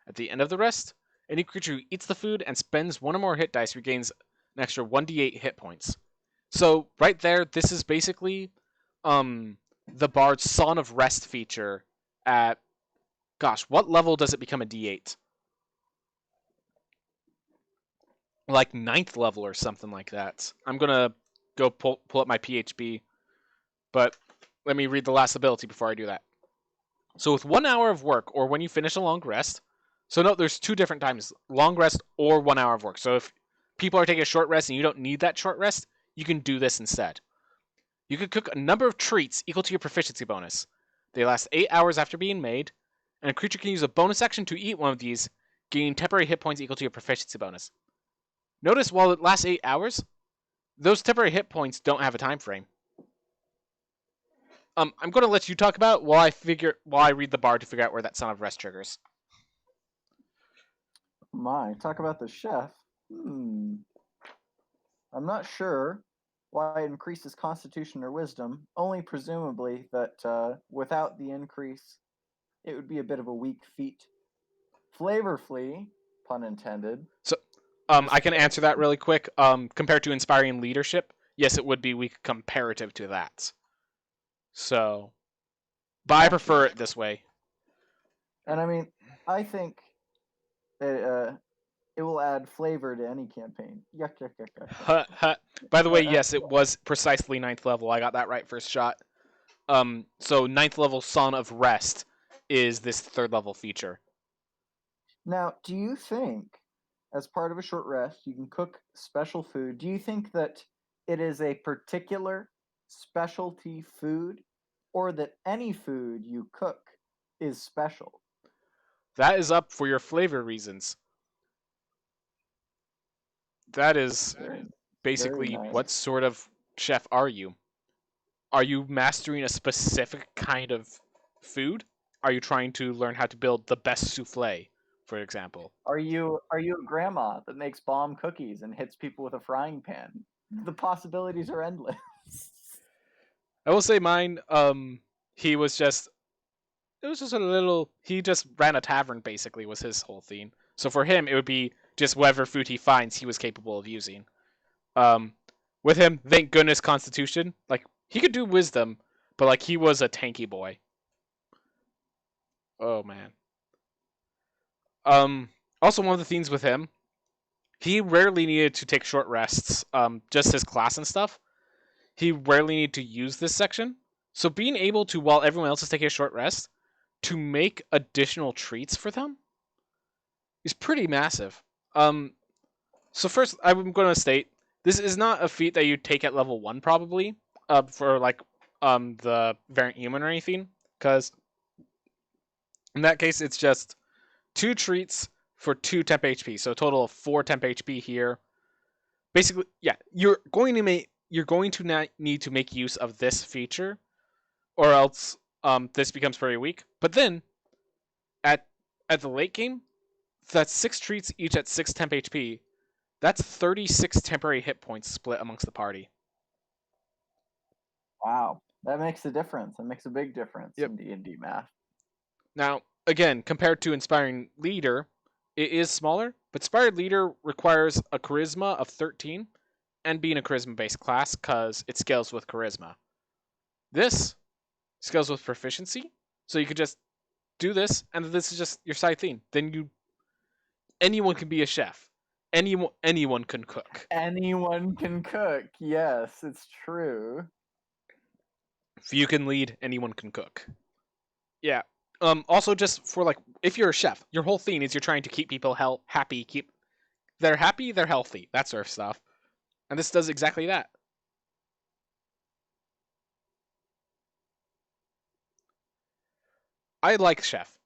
At the end of the rest, any creature who eats the food and spends 1 or more hit dice regains an extra 1d8 hit points. So right there, this is basically the Bard's Song of Rest feature at, gosh, what level does it become a d8? Like 9th level or something like that. I'm gonna go pull up my PHB, but let me read the last ability before I do that. So with 1 hour of work, or when you finish a long rest, so note there's 2 different times, long rest or 1 hour of work. So if people are taking a short rest and you don't need that short rest, you can do this instead. You can cook a number of treats equal to your proficiency bonus. They last 8 hours after being made, and a creature can use a bonus action to eat one of these, gaining temporary hit points equal to your proficiency bonus. Notice while it lasts 8 hours, those temporary hit points don't have a time frame. I'm going to let you talk about while I read the Bard to figure out where that Song of Rest triggers. My, talk about the chef. I'm not sure why it increases constitution or wisdom, only presumably that without the increase, it would be a bit of a weak feat. Flavorfully, pun intended. So, I can answer that really quick. Compared to inspiring leadership, yes, it would be weak comparative to that. So, but I prefer it this way. And I mean, I think that it will add flavor to any campaign. Yuck, yuck, yuck, yuck. Huh. By the way, yes, it was precisely 9th level. I got that right first shot. So 9th level Son of Rest is this 3rd level feature. Now, do you think, as part of a short rest, you can cook special food? Do you think that it is a particular specialty food, or that any food you cook is special? That is up for your flavor reasons. That is basically nice. what sort of chef are you? Are you mastering a specific kind of food? Are you trying to learn how to build the best souffle, for example? Are you a grandma that makes bomb cookies and hits people with a frying pan? The possibilities are endless. I will say mine, he was just a little, he just ran a tavern basically was his whole theme. So for him, it would be just whatever food he finds he was capable of using. With him, thank goodness Constitution. Like, he could do Wisdom, but like he was a tanky boy. Oh man. Also one of the things with him, he rarely needed to take short rests. Just his class and stuff. He rarely needed to use this section. So being able to, while everyone else is taking a short rest, to make additional treats for them is pretty massive. So first, I'm going to state this is not a feat that you take at level 1 probably, for like the variant human or anything, because in that case it's just 2 treats for 2 temp HP, so a total of 4 temp HP here. Basically, yeah, you're going to need to make use of this feature, or else this becomes very weak. But then, at the late game, that's 6 treats each at 6 temp HP. That's 36 temporary hit points split amongst the party. Wow, that makes a difference. That makes a big difference in D&D math. Now, again, compared to Inspiring Leader, it is smaller, but Inspired Leader requires a charisma of 13, and being a charisma-based class, because it scales with charisma. This scales with proficiency, so you could just do this, and this is just your side theme. Then anyone can be a chef. Anyone can cook. Anyone can cook. Yes, it's true. If you can lead, anyone can cook. Yeah. Also, just for like, if you're a chef, your whole theme is you're trying to keep people happy. They're happy, they're healthy. That sort of stuff. And this does exactly that. I like chef.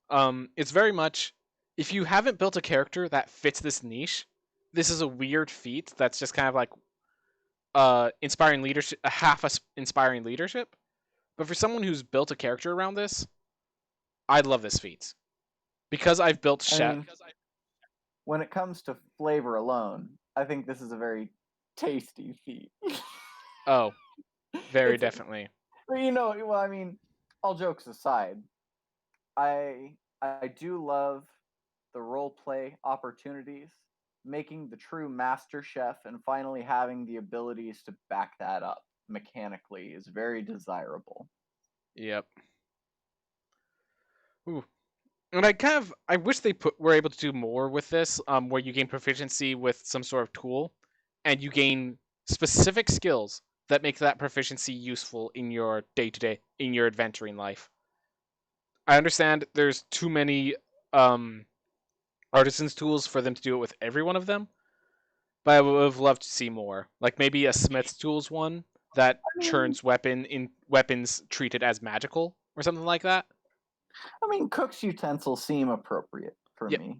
It's very much, if you haven't built a character that fits this niche, this is a weird feat that's just kind of like inspiring leadership, inspiring leadership. But for someone who's built a character around this, I love this feat. Because I've built chef. When it comes to flavor alone, I think this is a very tasty feat. Oh, very definitely. You know, well, I mean, all jokes aside, I do love the role play opportunities. Making the true master chef and finally having the abilities to back that up mechanically is very desirable. Yep. Ooh. And I wish they were able to do more with this, where you gain proficiency with some sort of tool, and you gain specific skills that make that proficiency useful in your day-to-day, in your adventuring life. I understand there's too many artisans tools for them to do it with every one of them, but I would have loved to see more. Like maybe a smith's tools one that churns weapons treated as magical or something like that. I mean, cook's utensils seem appropriate for me.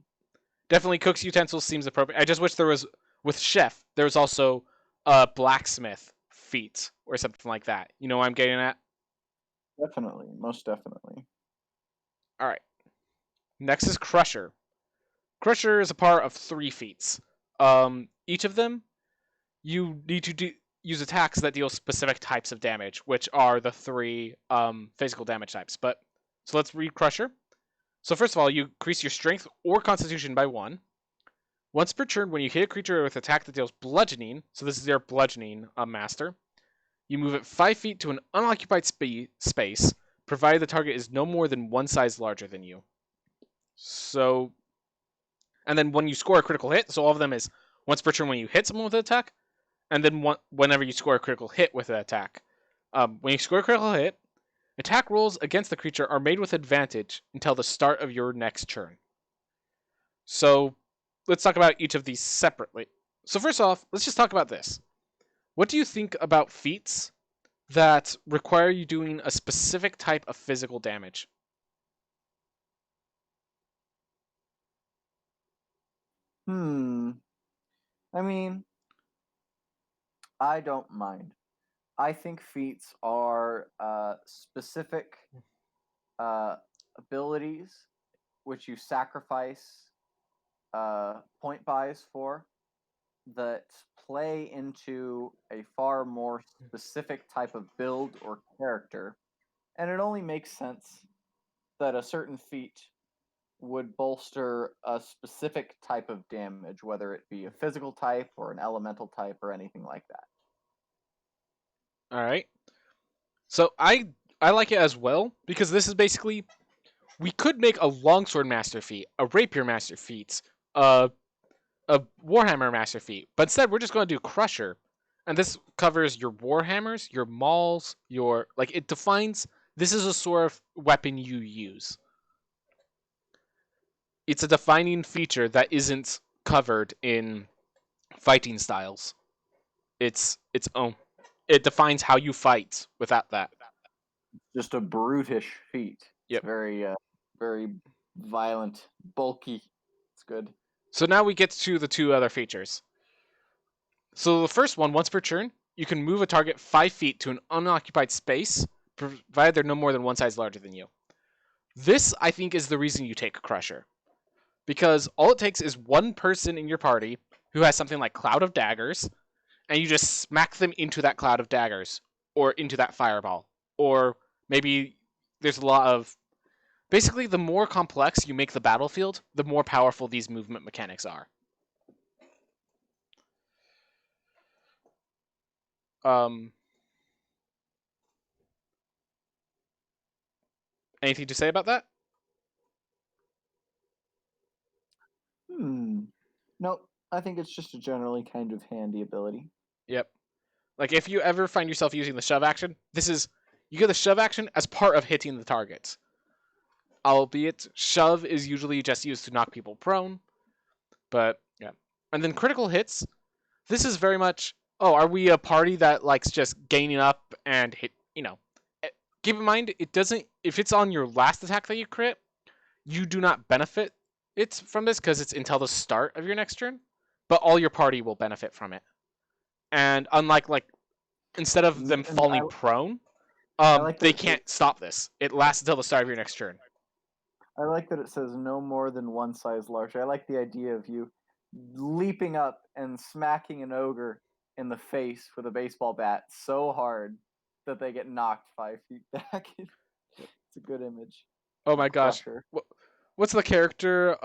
Definitely cook's utensils seems appropriate. I just wish there was, with chef, there was also a blacksmith feat or something like that. You know what I'm getting at? Definitely, most definitely. All right. Next is Crusher. Crusher is a part of 3 feats. Each of them, you need to use attacks that deal specific types of damage, which are the 3 physical damage types. So let's read Crusher. So first of all, you increase your strength or constitution by 1. Once per turn, when you hit a creature with an attack that deals bludgeoning, so this is your bludgeoning master, you move it 5 feet to an unoccupied space, provided the target is no more than 1 size larger than you. So, and then when you score a critical hit, so all of them is once per turn when you hit someone with an attack, and then whenever you score a critical hit with an attack. When you score a critical hit, attack rolls against the creature are made with advantage until the start of your next turn. So, let's talk about each of these separately. So first off, let's just talk about this. What do you think about feats that require you doing a specific type of physical damage? I mean, I don't mind. I think feats are specific abilities which you sacrifice point buys for that play into a far more specific type of build or character. And it only makes sense that a certain feat would bolster a specific type of damage, whether it be a physical type or an elemental type or anything like that. All right. So I like it as well because this is basically we could make a longsword master feat, a rapier master feat, a warhammer master feat, but instead we're just going to do crusher, and this covers your warhammers, your mauls, your it defines this is a sort of weapon you use. It's a defining feature that isn't covered in fighting styles. It's its own. It defines how you fight without that. Just a brutish feat. Yep. It's very violent, bulky. It's good. So now we get to the 2 other features. So the first one, once per turn, you can move a target 5 feet to an unoccupied space, provided they're no more than 1 size larger than you. This, I think, is the reason you take Crusher. Because all it takes is 1 person in your party who has something like Cloud of Daggers, and you just smack them into that Cloud of Daggers, or into that Fireball. Or maybe there's a lot of... Basically, the more complex you make the battlefield, the more powerful these movement mechanics are. Anything to say about that? Nope. I think it's just a generally kind of handy ability. Yep. If you ever find yourself using the shove action, you get the shove action as part of hitting the target. Albeit, shove is usually just used to knock people prone. But, yeah. And then critical hits. This is very much, are we a party that likes just gaining up and hit, Keep in mind, if it's on your last attack that you crit, you do not benefit from this because it's until the start of your next turn. But all your party will benefit from it. And unlike, instead of them falling prone, they can't stop this. It lasts until the start of your next turn. I like that it says no more than 1 size larger. I like the idea of you leaping up and smacking an ogre in the face with a baseball bat so hard that they get knocked 5 feet back. It's a good image. Oh my gosh. What's the character?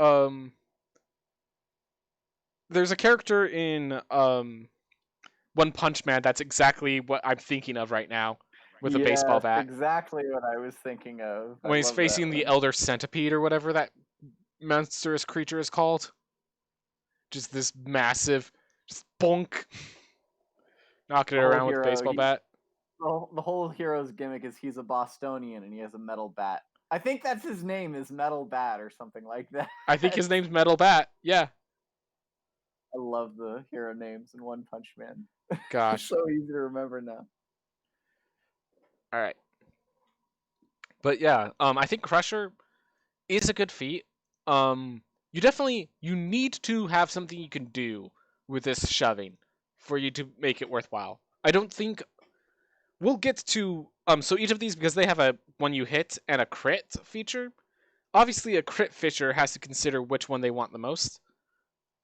There's a character in One Punch Man that's exactly what I'm thinking of right now with a baseball bat. Exactly what I was thinking of. When he's facing the Elder Centipede or whatever that monstrous creature is called. Just this massive, just bonk. Knocking it around with a baseball bat. The whole hero's gimmick is he's a Bostonian and he has a metal bat. I think that's his name, is Metal Bat or something like that. I think his name's Metal Bat, yeah. I love the hero names in One Punch Man. Gosh. It's so easy to remember now. Alright. But yeah, I think Crusher is a good feat. You need to have something you can do with this shoving for you to make it worthwhile. I don't think we'll get to so each of these, because they have a when you hit and a crit feature, obviously a crit fisher has to consider which one they want the most,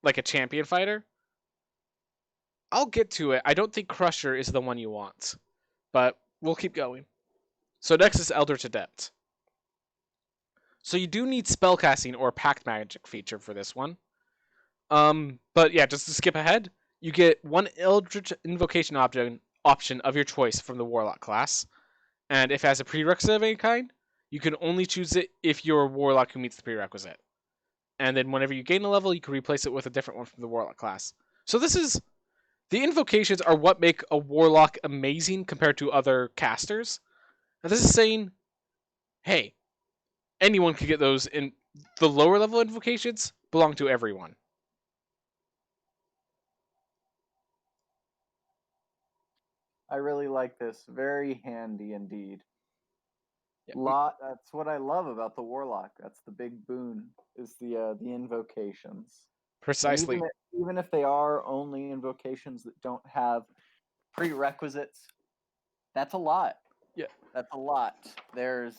like a champion fighter. I'll get to it. I don't think Crusher is the one you want, but we'll keep going. So next is Eldritch Adept. So you do need spellcasting or pact magic feature for this one. But yeah, just to skip ahead, you get one Eldritch invocation option of your choice from the Warlock class, and if it has a prerequisite of any kind, you can only choose it if you're a Warlock who meets the prerequisite. And then whenever you gain a level, you can replace it with a different one from the Warlock class. So the invocations are what make a Warlock amazing compared to other casters. And this is saying, hey, anyone can get those. In the lower level invocations belong to everyone. I really like this. Very handy indeed. Yeah. That's what I love about the Warlock. That's the big boon, is the invocations. Precisely. Even if they are only invocations that don't have prerequisites, that's a lot. Yeah. That's a lot. There's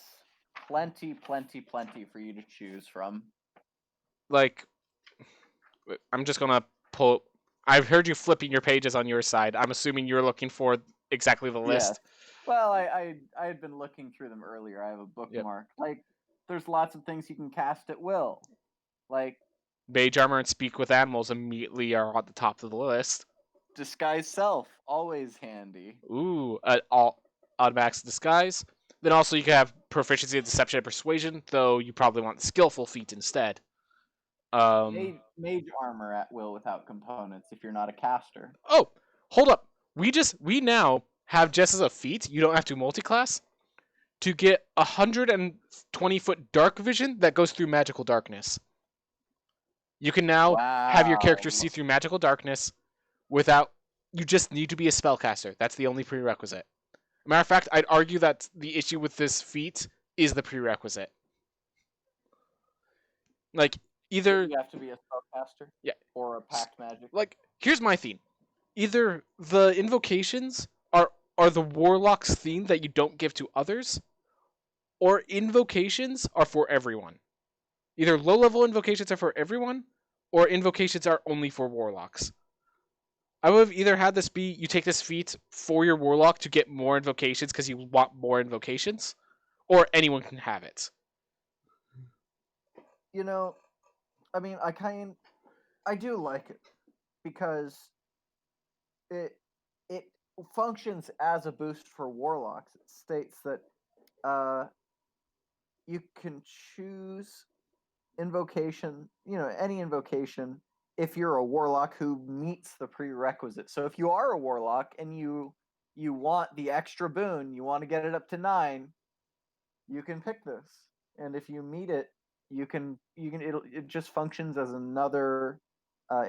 plenty for you to choose from. Like, I'm just gonna pull. I've heard you flipping your pages on your side. I'm assuming you're looking for exactly the list. Yes. Well, I had been looking through them earlier. I have a bookmark. Yep. Like, there's lots of things you can cast at will. Like, Mage Armor and Speak with Animals immediately are on the top of the list. Disguise Self, always handy. Ooh, automatic disguise. Then also you can have Proficiency in Deception and Persuasion, though you probably want the Skillful feat instead. Mage Armor at will without components if you're not a caster. Oh, hold up. We now have just as a feat, you don't have to multi-class, to get 120-foot dark vision that goes through magical darkness. You can now have your character see through magical darkness without... You just need to be a spellcaster. That's the only prerequisite. Matter of fact, I'd argue that the issue with this feat is the prerequisite. Like, either... You have to be a spellcaster? Yeah. Or a pact magic? Like, here's my theme. Either the invocations are the Warlock's theme that you don't give to others, or invocations are for everyone. Either low-level invocations are for everyone, or invocations are only for Warlocks. I would have either had this be, you take this feat for your Warlock to get more invocations because you want more invocations, or anyone can have it. You know, I mean, I do like it, because it functions as a boost for Warlocks. It states that you can choose invocation, any invocation, if you're a Warlock who meets the prerequisite. So if you are a Warlock and you want the extra boon, you want to get it up to 9, you can pick this. And if you meet it, it just functions as another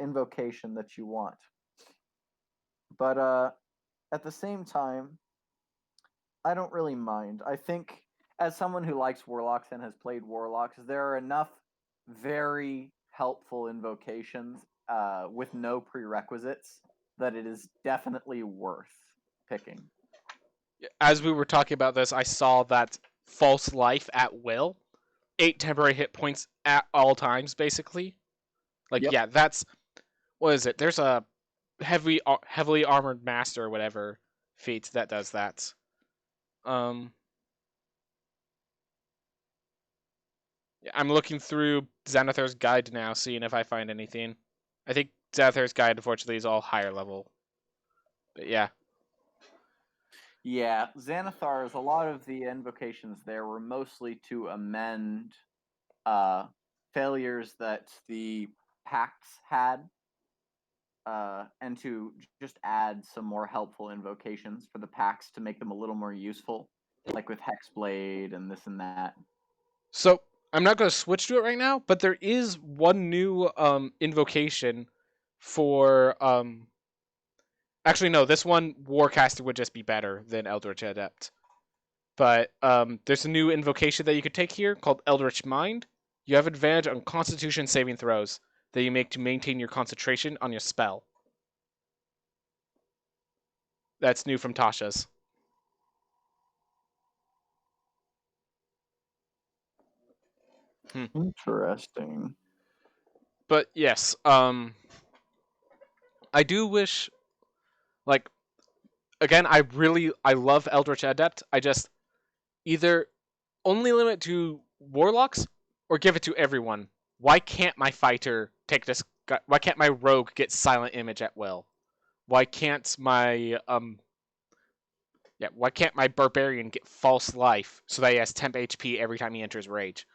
invocation that you want. But at the same time, I don't really mind. I think, as someone who likes Warlocks and has played Warlocks, there are enough very helpful invocations with no prerequisites that it is definitely worth picking. As we were talking about this, I saw that False Life at will, 8 temporary hit points at all times, basically. Like, Yep. Yeah, that's... What is it? There's a heavily armored master or whatever feat that does that. I'm looking through Xanathar's guide now, seeing if I find anything. I think Xanathar's guide, unfortunately, is all higher level. But yeah. Yeah, Xanathar's, a lot of the invocations there were mostly to amend failures that the pacts had, and to just add some more helpful invocations for the pacts to make them a little more useful, like with Hexblade and this and that. So, I'm not going to switch to it right now, but there is one new invocation for... Actually, no, this one, Warcaster would just be better than Eldritch Adept. But there's a new invocation that you could take here called Eldritch Mind. You have advantage on Constitution saving throws that you make to maintain your concentration on your spell. That's new from Tasha's. Interesting. But yes, I do wish, like, again, I love Eldritch Adept. I just either only limit to warlocks or give it to everyone. Why can't my fighter take this? Why can't my rogue get silent image at will? Why can't my why can't my barbarian get false life so that he has temp HP every time he enters rage?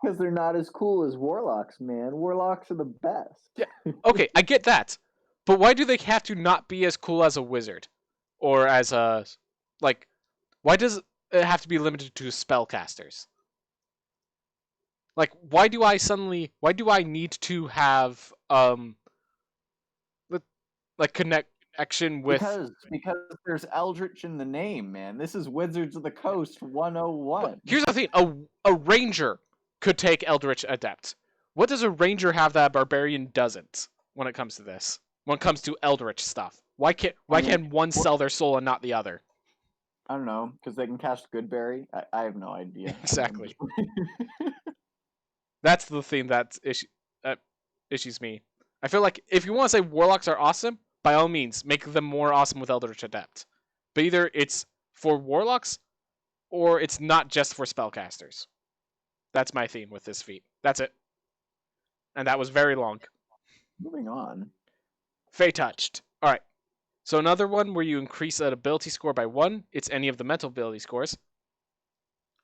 Because they're not as cool as warlocks, man. Warlocks are the best. Yeah. Okay, I get that. But why do they have to not be as cool as a wizard? Or as a like why does it have to be limited to spellcasters? Like why do I need to have like connection with because there's Eldritch in the name, man. This is Wizards of the Coast 101. Here's the thing, a ranger could take Eldritch Adept. What does a ranger have that a barbarian doesn't when it comes to this? When it comes to Eldritch stuff? Why can one sell their soul and not the other? I don't know, because they can cast Goodberry. I have no idea. Exactly. That's the thing that issues me. I feel like if you want to say warlocks are awesome, by all means, make them more awesome with Eldritch Adept. But either it's for warlocks, or it's not just for spellcasters. That's my theme with this feat. That's it. And that was very long. Moving on. Fey Touched. Alright. So another one where you increase an ability score by 1, it's any of the mental ability scores.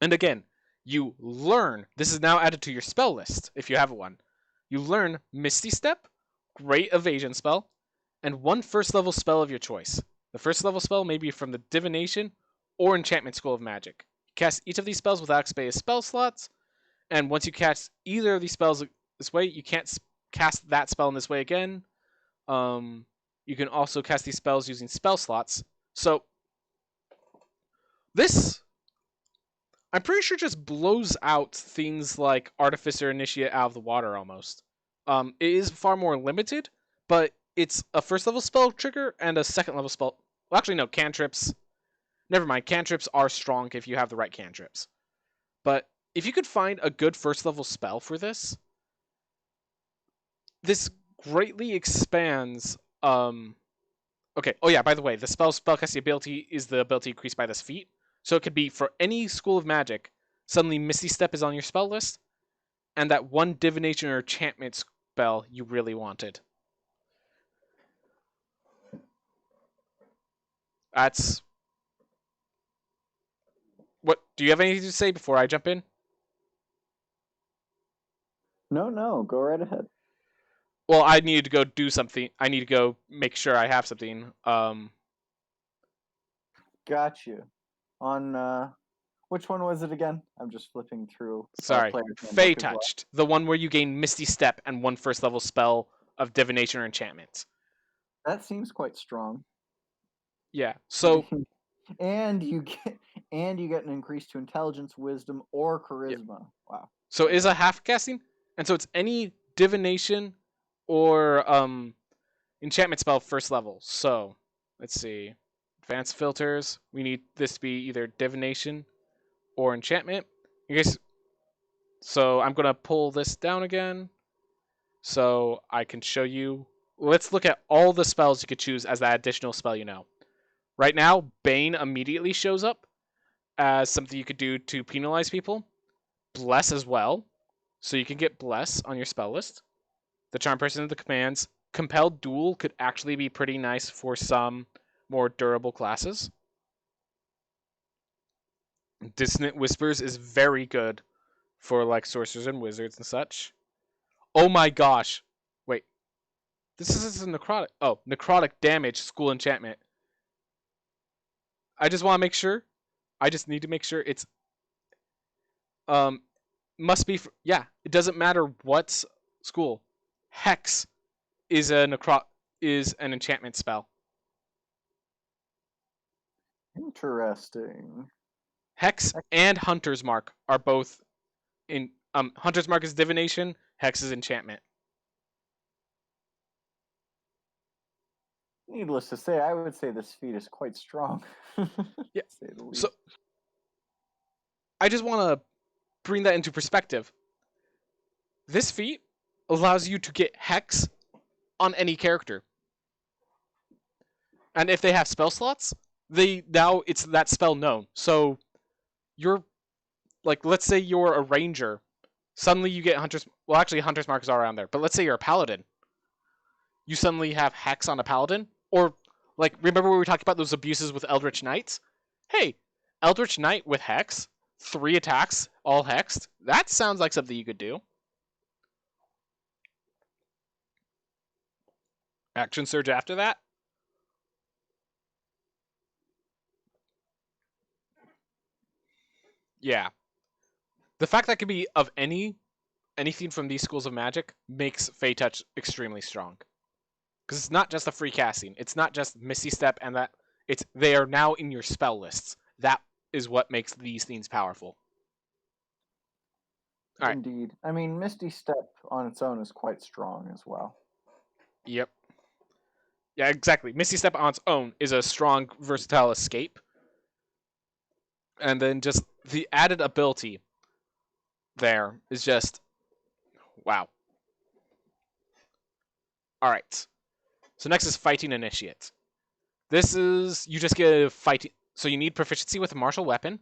And again, you learn, this is now added to your spell list, if you have one. You learn Misty Step, Great Evasion spell, and one first level spell of your choice. The first level spell may be from the Divination or Enchantment School of Magic. You cast each of these spells without expending spell slots, and once you cast either of these spells this way, you can't cast that spell in this way again. You can also cast these spells using spell slots. So, this, I'm pretty sure, just blows out things like Artificer Initiate out of the water almost. It is far more limited, but it's a first level spell trigger and a second level spell. Well, actually, no, cantrips. Never mind, cantrips are strong if you have the right cantrips. But if you could find a good first level spell for this, this greatly expands. Okay. Oh yeah. By the way, the spellcasting ability is the ability increased by this feat, so it could be for any school of magic. Suddenly, Misty Step is on your spell list, and that one divination or enchantment spell you really wanted. That's what. Do you have anything to say before I jump in? No, go right ahead. Well, I need to go do something. I need to go make sure I have something. Got you. On which one was it again? I'm just flipping through. Sorry, Fey Touched, the one where you gain Misty Step and one first level spell of divination or enchantment. That seems quite strong. Yeah. So. and you get an increase to intelligence, wisdom, or charisma. Yep. Wow. So it is a half casting, and so it's any divination or enchantment spell first level. So let's see. Advanced filters. We need this to be either divination or enchantment. So I'm gonna pull this down again so I can show you. Let's look at all the spells you could choose as that additional spell you know. Right now, Bane immediately shows up as something you could do to penalize people. Bless as well. So you can get Bless on your spell list. The Charm Person of the commands. Compelled Duel could actually be pretty nice for some more durable classes. Dissonant Whispers is very good for like sorcerers and wizards and such. Oh my gosh. Wait. This is a necrotic. Oh, necrotic damage school enchantment. I just want to make sure. I just need to make sure it's must be yeah, it doesn't matter what school. Hex is an enchantment spell. Interesting. Hex and Hunter's Mark are both in Hunter's Mark is divination, Hex is enchantment. Needless to say, I would say this feat is quite strong. Yeah. So I just want to bring that into perspective. this feat allows you to get Hex on any character. And if they have spell slots, now it's that spell known. So you're like, let's say you're a ranger, suddenly you get Hunter's. Well, actually, Hunter's Mark is all around there. But let's say you're a paladin, you suddenly have Hex on a paladin, or like remember when we were talking about those abuses with Eldritch Knights? Hey, Eldritch Knight with Hex, 3 attacks, all hexed. That sounds like something you could do. Action Surge after that. Yeah. The fact that it could be of anything from these schools of magic makes Fey Touch extremely strong. Because it's not just a free casting. It's not just Misty Step and that. They are now in your spell lists. That is what makes these things powerful. All right. Indeed. I mean, Misty Step on its own is quite strong as well. Yep. Yeah, exactly. Misty Step on its own is a strong, versatile escape. And then just the added ability there is just wow. All right. So next is Fighting Initiate. This is you just get a fighting. So you need proficiency with a martial weapon,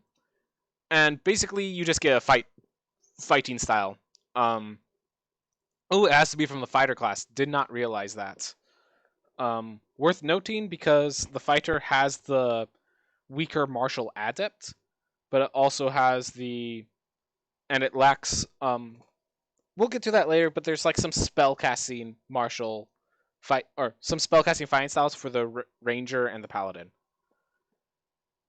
and basically you just get a fighting style. Oh, it has to be from the fighter class. Did not realize that. Worth noting because the fighter has the weaker martial adept, but it also has and it lacks. We'll get to that later, but there's like some spellcasting martial some spellcasting fighting styles for the ranger and the paladin.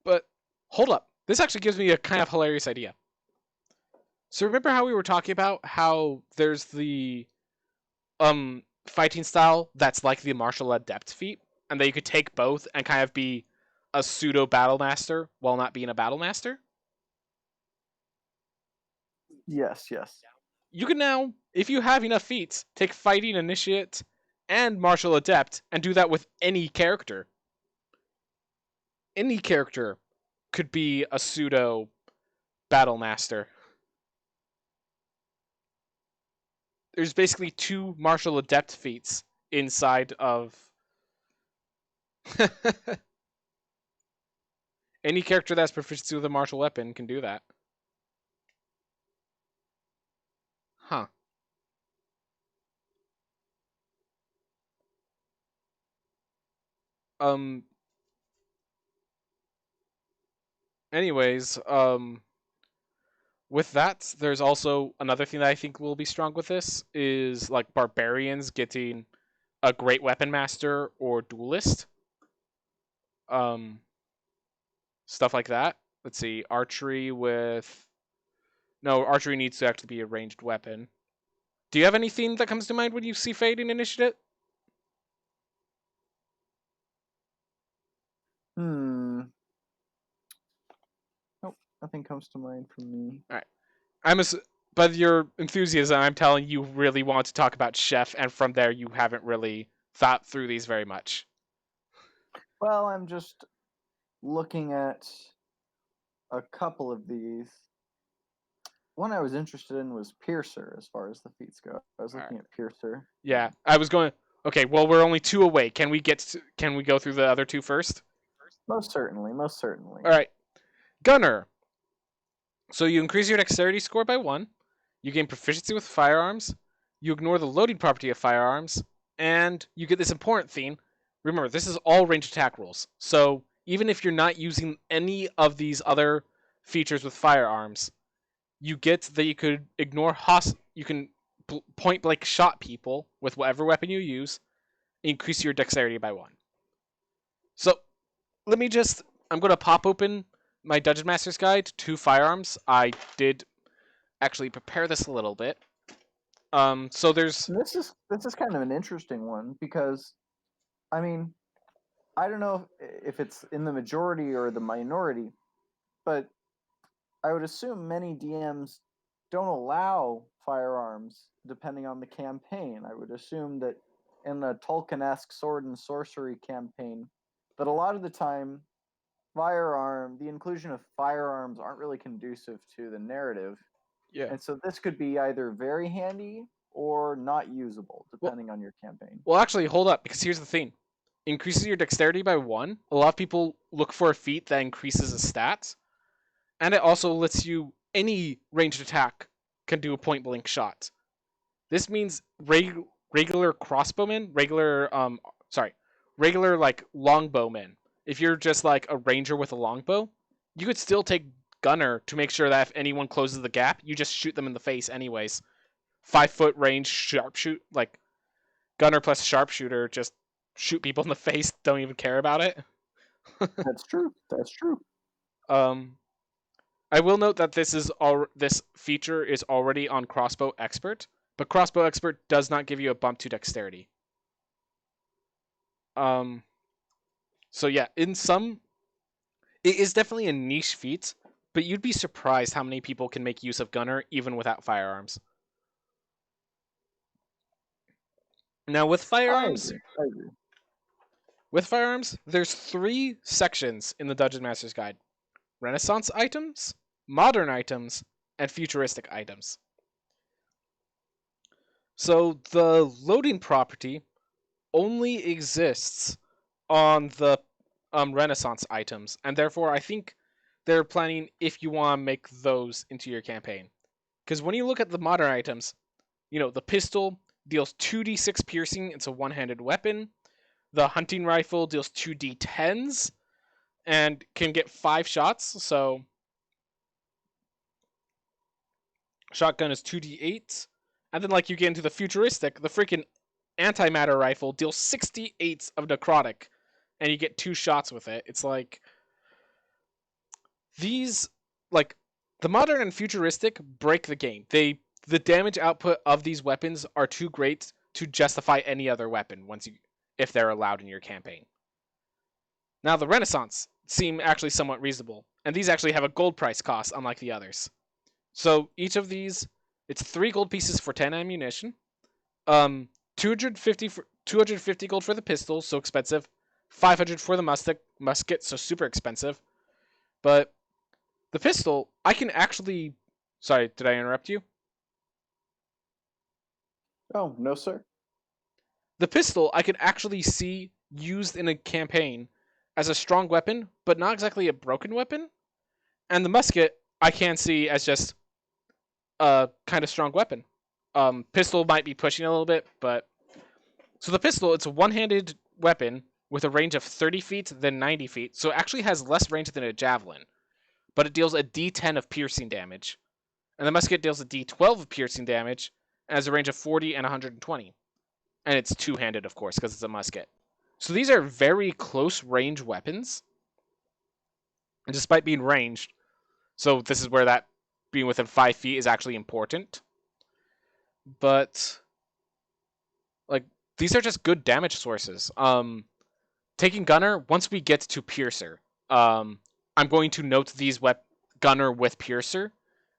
But hold up, this actually gives me a kind of hilarious idea. So remember how we were talking about how there's the fighting style that's like the martial adept feat, and that you could take both and kind of be a pseudo battle master while not being a battle master? Yes. You can now, if you have enough feats, take Fighting Initiate and Martial Adept and do that with any character. Any character could be a pseudo battle master. There's basically 2 Martial Adept feats inside of any character that's proficiency with a martial weapon can do that. Huh. Anyways, with that, there's also another thing that I think will be strong with this is like barbarians getting a great weapon master or duelist. Stuff like that. Let's see, archery needs to actually be a ranged weapon. Do you have anything that comes to mind when you see Fading Initiative? Nope, nothing comes to mind from me. All right. But your enthusiasm, I'm telling you, really want to talk about Chef, and from there you haven't really thought through these very much. Well, I'm just looking at a couple of these. One I was interested in was Piercer, as far as the feats go. I was looking at Piercer. Yeah, I was going. Okay, well we're only 2 away. Can we go through the other 2 first? Most certainly. All right, Gunner. So you increase your dexterity score by 1. You gain proficiency with firearms. You ignore the loading property of firearms, and you get this important thing. Remember, this is all ranged attack rules. So even if you're not using any of these other features with firearms, you get that you could ignore you can point blank shot people with whatever weapon you use, increase your dexterity by 1. So I'm going to pop open my Dungeon Master's Guide to firearms. I did actually prepare this a little bit. So there's this is kind of an interesting one because, I mean, I don't know if it's in the majority or the minority, but I would assume many DMs don't allow firearms depending on the campaign. I would assume that in a Tolkien-esque sword and sorcery campaign, that a lot of the time, the inclusion of firearms aren't really conducive to the narrative. Yeah. And so this could be either very handy or not usable, depending on your campaign. Well, actually, hold up, because here's the thing. Increases your dexterity by 1. A lot of people look for a feat that increases the stats. And it also lets you, any ranged attack can do a point-blank shot. This means regular crossbowmen, regular like longbowmen. If you're just like a ranger with a longbow, you could still take gunner to make sure that if anyone closes the gap, you just shoot them in the face anyways. 5-foot range sharpshoot, like gunner plus sharpshooter, just shoot people in the face, don't even care about it. That's true. That's true. I will note that this feature is already on Crossbow Expert, but Crossbow Expert does not give you a bump to dexterity. So yeah, it is definitely a niche feat, but you'd be surprised how many people can make use of gunner even without firearms. Now with firearms, I agree. With firearms, there's 3 sections in the Dungeon Master's Guide: Renaissance items, modern items, and futuristic items. So the loading property only exists on the Renaissance items, and therefore I think they're planning if you want to make those into your campaign. Because when you look at the modern items, the pistol deals 2d6 piercing, it's a one-handed weapon. The hunting rifle deals 2d10s and can get 5 shots, so shotgun is 2d8. And then like you get into the futuristic, the freaking antimatter rifle deals 68 of necrotic, and you get 2 shots with it. It's like these, like the modern and futuristic break the game. The damage output of these weapons are too great to justify any other weapon if they're allowed in your campaign. Now the Renaissance seem actually somewhat reasonable, and these actually have a gold price cost unlike the others. So each of these, it's 3 gold pieces for 10 ammunition, 250 gold for the pistol, so expensive, 500 for the musket, so super expensive. But the pistol, I can actually... Sorry, did I interrupt you? Oh, no, sir. The pistol, I could actually see used in a campaign as a strong weapon, but not exactly a broken weapon. And the musket, I can see as just a kind of strong weapon. Pistol might be pushing a little bit, but... So the pistol, it's a one-handed weapon with a range of 30 feet, then 90 feet, so it actually has less range than a javelin. But it deals a d10 of piercing damage. And the musket deals a d12 of piercing damage, and has a range of 40 and 120. And it's two-handed, of course, because it's a musket. So these are very close range weapons. And despite being ranged, so this is where that being within 5 feet is actually important. But like these are just good damage sources. Taking Gunner, once we get to Piercer, I'm going to note these Gunner with Piercer.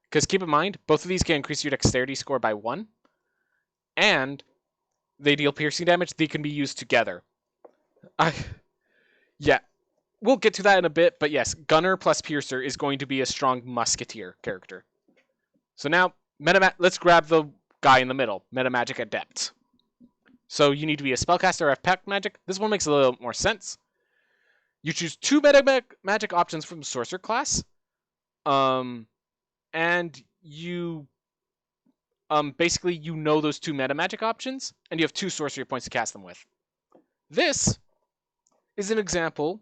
Because keep in mind, both of these can increase your dexterity score by 1. And they deal piercing damage. They can be used together. Yeah, we'll get to that in a bit. But yes, Gunner plus Piercer is going to be a strong Musketeer character. So now, let's grab the guy in the middle, Metamagic Adept. So you need to be a spellcaster or have pact magic. This one makes a little more sense. You choose 2 magic options from the sorcerer class. And you basically you know those 2 meta magic options, and you have 2 sorcery points to cast them with. This is an example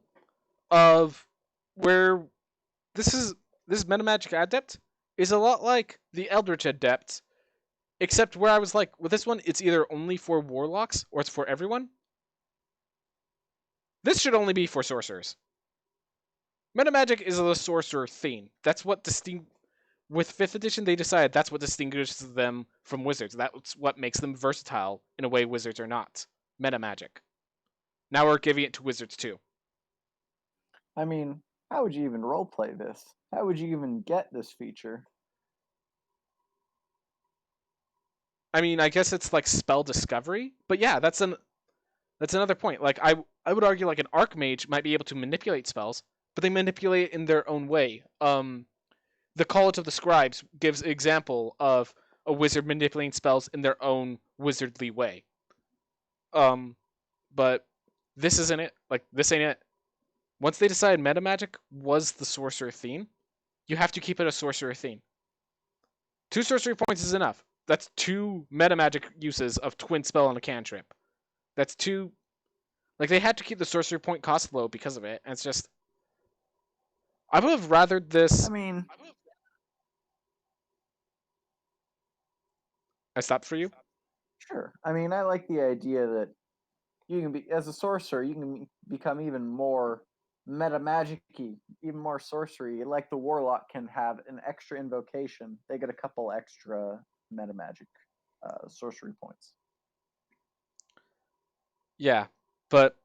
of where this meta magic adept is a lot like the Eldritch Adept, except where I was like, with this one, it's either only for warlocks or it's for everyone. This should only be for sorcerers. Meta magic is a sorcerer theme. That's what with 5th edition, they decided that's what distinguishes them from wizards. That's what makes them versatile in a way wizards are not. Meta magic. Now we're giving it to wizards too. I mean, how would you even roleplay this? How would you even get this feature? I mean, I guess it's like spell discovery, but yeah, that's another point. Like I would argue like an archmage might be able to manipulate spells, but they manipulate it in their own way. The College of the Scribes gives an example of a wizard manipulating spells in their own wizardly way. But this isn't it. Like, this ain't it. Once they decide meta magic was the sorcerer theme, you have to keep it a sorcerer theme. 2 sorcery points is enough. That's 2 meta magic uses of twin spell and a cantrip. That's 2. Like, they had to keep the sorcery point cost low because of it, and it's just. I would have rathered this. I mean, I stopped for you? sure. I mean, I like the idea that you can be, as a sorcerer, you can become even more meta magic-y, even more sorcery. Like the warlock can have an extra invocation. They get a couple extra meta magic sorcery points. Yeah, but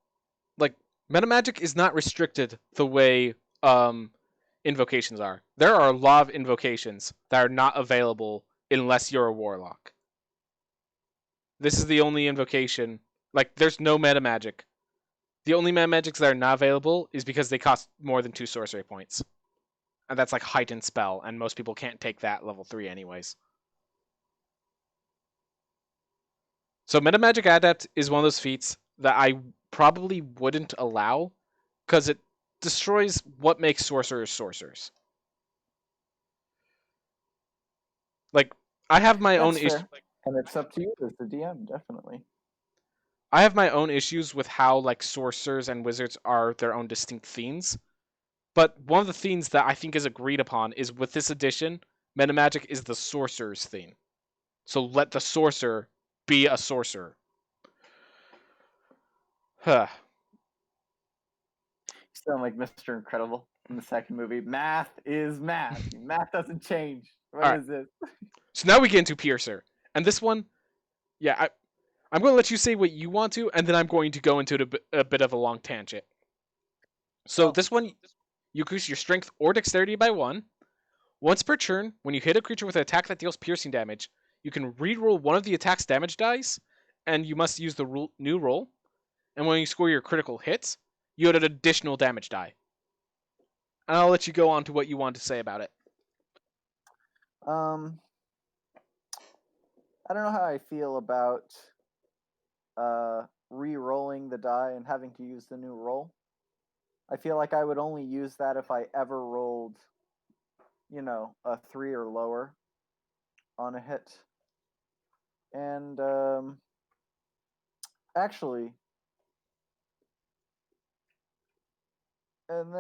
like meta magic is not restricted the way invocations are. There are a lot of invocations that are not available unless you're a warlock. This is the only invocation. Like, there's no meta magic. The only meta magics that are not available is because they cost more than 2 sorcery points. And that's like heightened spell, and most people can't take that level 3 anyways. So Metamagic Adept is one of those feats that I probably wouldn't allow, because it destroys what makes sorcerers sorcerers. Like, I have my own issues. And it's up to you as the DM, definitely. I have my own issues with how like sorcerers and wizards are their own distinct themes. But one of the themes that I think is agreed upon is with this edition, Metamagic is the sorcerer's theme. So let the sorcerer be a sorcerer. Huh. You sound like Mr. Incredible in the second movie. Math is math. Math doesn't change. What is this? So now we get into Piercer. And this one, yeah, I'm going to let you say what you want to, and then I'm going to go into a bit of a long tangent. So this one, you increase your strength or dexterity by 1. Once per turn, when you hit a creature with an attack that deals piercing damage, you can reroll one of the attack's damage dice, and you must use the new roll. And when you score your critical hits, you add an additional damage die. And I'll let you go on to what you want to say about it. I don't know how I feel about re-rolling the die and having to use the new roll. I feel like I would only use that if I ever rolled, a 3 or lower on a hit. And actually, and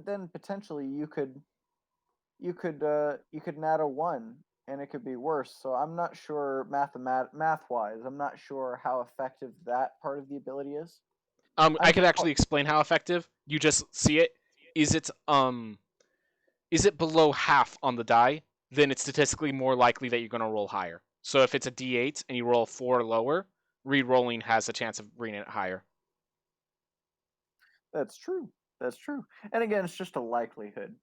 then potentially you could add a 1 and it could be worse. So I'm not sure math-wise. I'm not sure how effective that part of the ability is. I could actually explain how effective. You just see it. Is it below half on the die? Then it's statistically more likely that you're going to roll higher. So if it's a D8 and you roll 4 or lower, re-rolling has a chance of bringing it higher. That's true. And again, it's just a likelihood.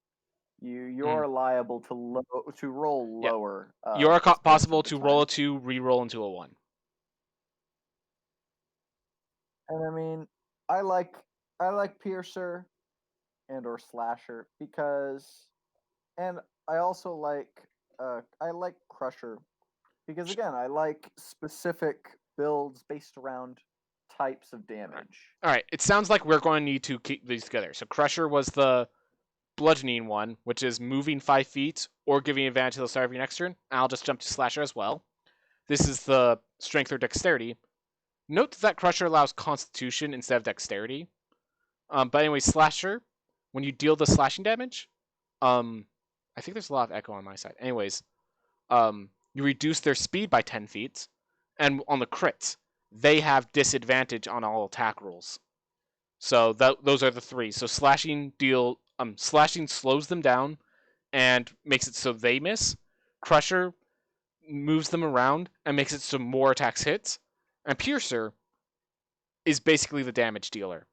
You're liable to roll lower. You are possible to roll a 2, re-roll into a 1. And I mean, I like Piercer and or Slasher because, and I also like Crusher because again, I like specific builds based around types of damage. All right. It sounds like we're going to need to keep these together. So Crusher was the bludgeoning one, which is moving 5 feet or giving advantage to the start of your next turn. I'll just jump to Slasher as well. This is the strength or dexterity. Note that Crusher allows Constitution instead of dexterity. But anyway, Slasher, when you deal the slashing damage, I think there's a lot of echo on my side. Anyways, you reduce their speed by 10 feet, and on the crits, they have disadvantage on all attack rolls. So those are the 3. So slashing slows them down and makes it so they miss. Crusher moves them around and makes it so more attacks hits. And Piercer is basically the damage dealer.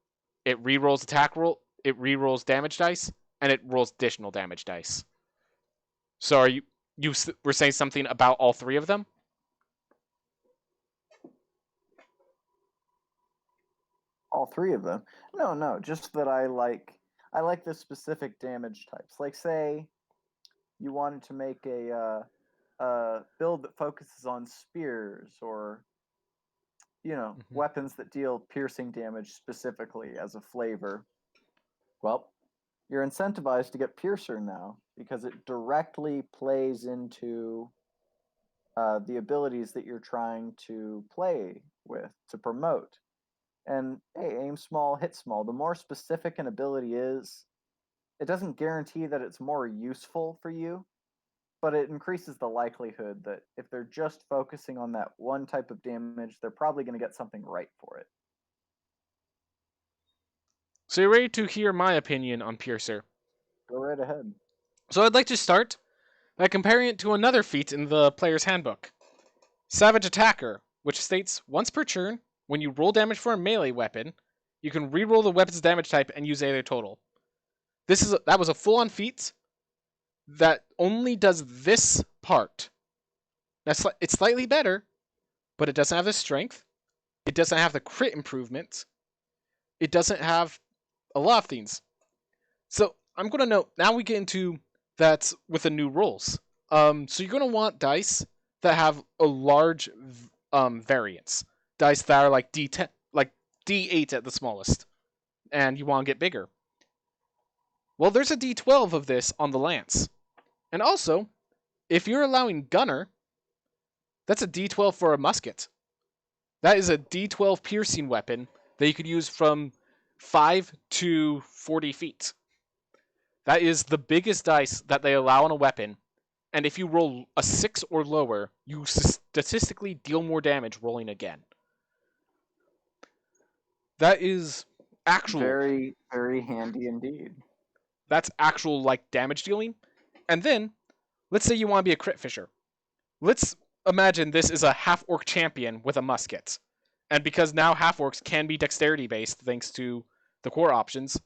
It rerolls attack roll, it rerolls damage dice, and it rolls additional damage dice. So you were saying something about all 3 of them? All 3 of them? No, just that I like the specific damage types. Like say you wanted to make a build that focuses on spears or Mhm. weapons that deal piercing damage specifically as a flavor, well, you're incentivized to get Piercer now because it directly plays into the abilities that you're trying to play with to promote. And hey, aim small, hit small. The more specific an ability is, it doesn't guarantee that it's more useful for you, but it increases the likelihood that if they're just focusing on that one type of damage, they're probably going to get something right for it. So you're ready to hear my opinion on Piercer. Go right ahead. So I'd like to start by comparing it to another feat in the player's handbook, Savage Attacker, which states once per turn, when you roll damage for a melee weapon, you can reroll the weapon's damage type and use either total. That was a full-on feat that only does this part. That's it's slightly better, but it doesn't have the strength. It doesn't have the crit improvement. It doesn't have a lot of things. So I'm going to note, now we get into that with the new rolls. So you're going to want dice that have a large variance. Dice that are like D10, like D8 at the smallest. And you want to get bigger. Well, there's a D12 of this on the lance. And also, if you're allowing gunner, that's a D12 for a musket. That is a D12 piercing weapon that you could use from 5 to 40 feet. That is the biggest dice that they allow on a weapon, and if you roll a 6 or lower, you statistically deal more damage rolling again. That is actual. Very, very handy indeed. That's actual like damage dealing. And then, let's say you want to be a crit fisher. Let's imagine this is a half-orc champion with a musket. And because now half-orcs can be dexterity based thanks to the core options,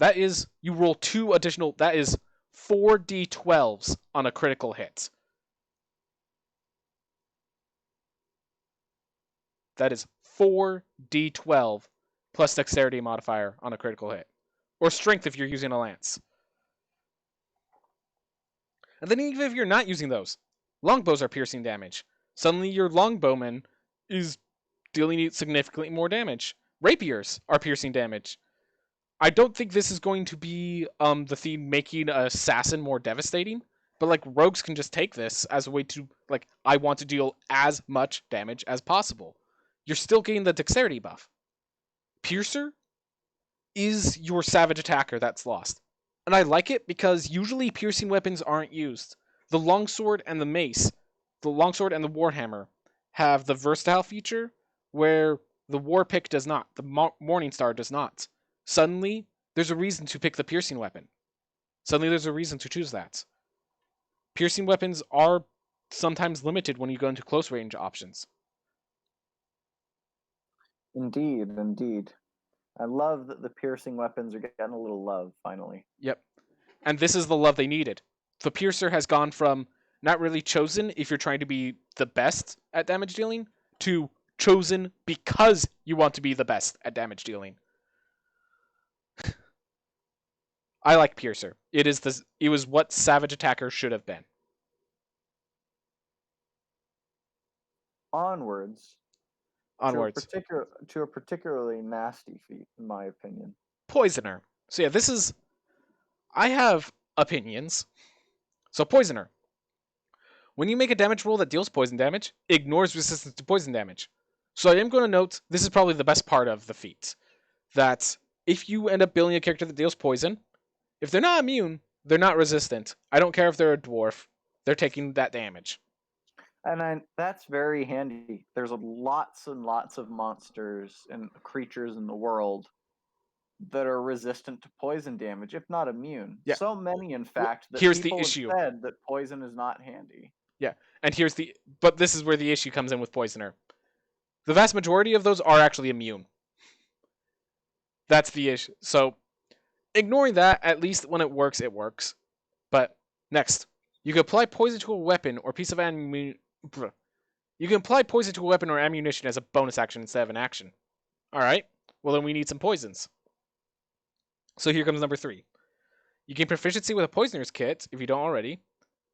that is, you roll 2 additional, that is 4 d12s on a critical hit. That is 4 d12 plus dexterity modifier on a critical hit. Or strength if you're using a lance. And then even if you're not using those, longbows are piercing damage. Suddenly your longbowman is dealing significantly more damage. Rapiers are piercing damage. I don't think this is going to be the theme making an assassin more devastating, but like rogues can just take this as a way to like, I want to deal as much damage as possible. You're still getting the dexterity buff. Piercer is your savage attacker that's lost. And I like it because usually piercing weapons aren't used. The longsword and the mace, the longsword and the warhammer have the versatile feature where the war pick does not, the morning star does not. Suddenly, there's a reason to pick the piercing weapon. Suddenly, there's a reason to choose that. Piercing weapons are sometimes limited when you go into close range options. Indeed, indeed. I love that the piercing weapons are getting a little love, finally. Yep. And this is the love they needed. The piercer has gone from not really chosen if you're trying to be the best at damage dealing to chosen because you want to be the best at damage dealing. I like Piercer. It was what Savage Attacker should have been. Onwards. Onwards. To a particularly nasty feat, in my opinion. Poisoner. So yeah, this is... I have opinions. So Poisoner. When you make a damage roll that deals poison damage, it ignores resistance to poison damage. So I am going to note, this is probably the best part of the feat, that if you end up building a character that deals poison, if they're not immune, they're not resistant. I don't care if they're a dwarf, they're taking that damage. And that's very handy. There's lots and lots of monsters and creatures in the world that are resistant to poison damage, if not immune. Yeah. So many, in fact, that Here's people the issue. have said that poison is not handy. Yeah, and but this is where the issue comes in with Poisoner. The vast majority of those are actually immune. That's the issue. So, ignoring that, at least when it works, it works. But, next. You can apply poison to a weapon or piece of ammunition. You can apply poison to a weapon or ammunition as a bonus action instead of an action. Alright, well then we need some poisons. So here comes number 3. You gain proficiency with a Poisoner's Kit, if you don't already.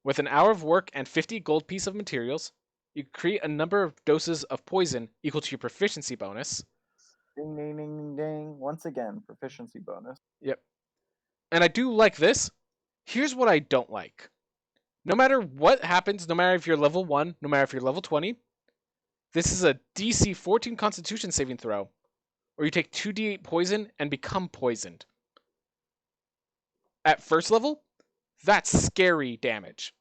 With an hour of work and 50 gold piece of materials, you create a number of doses of poison equal to your proficiency bonus. Ding, ding, ding, ding, ding. Once again, proficiency bonus. Yep. And I do like this. Here's what I don't like. No matter what happens, no matter if you're level 1, no matter if you're level 20, this is a DC 14 Constitution saving throw, or you take 2d8 poison and become poisoned. At first level, that's scary damage.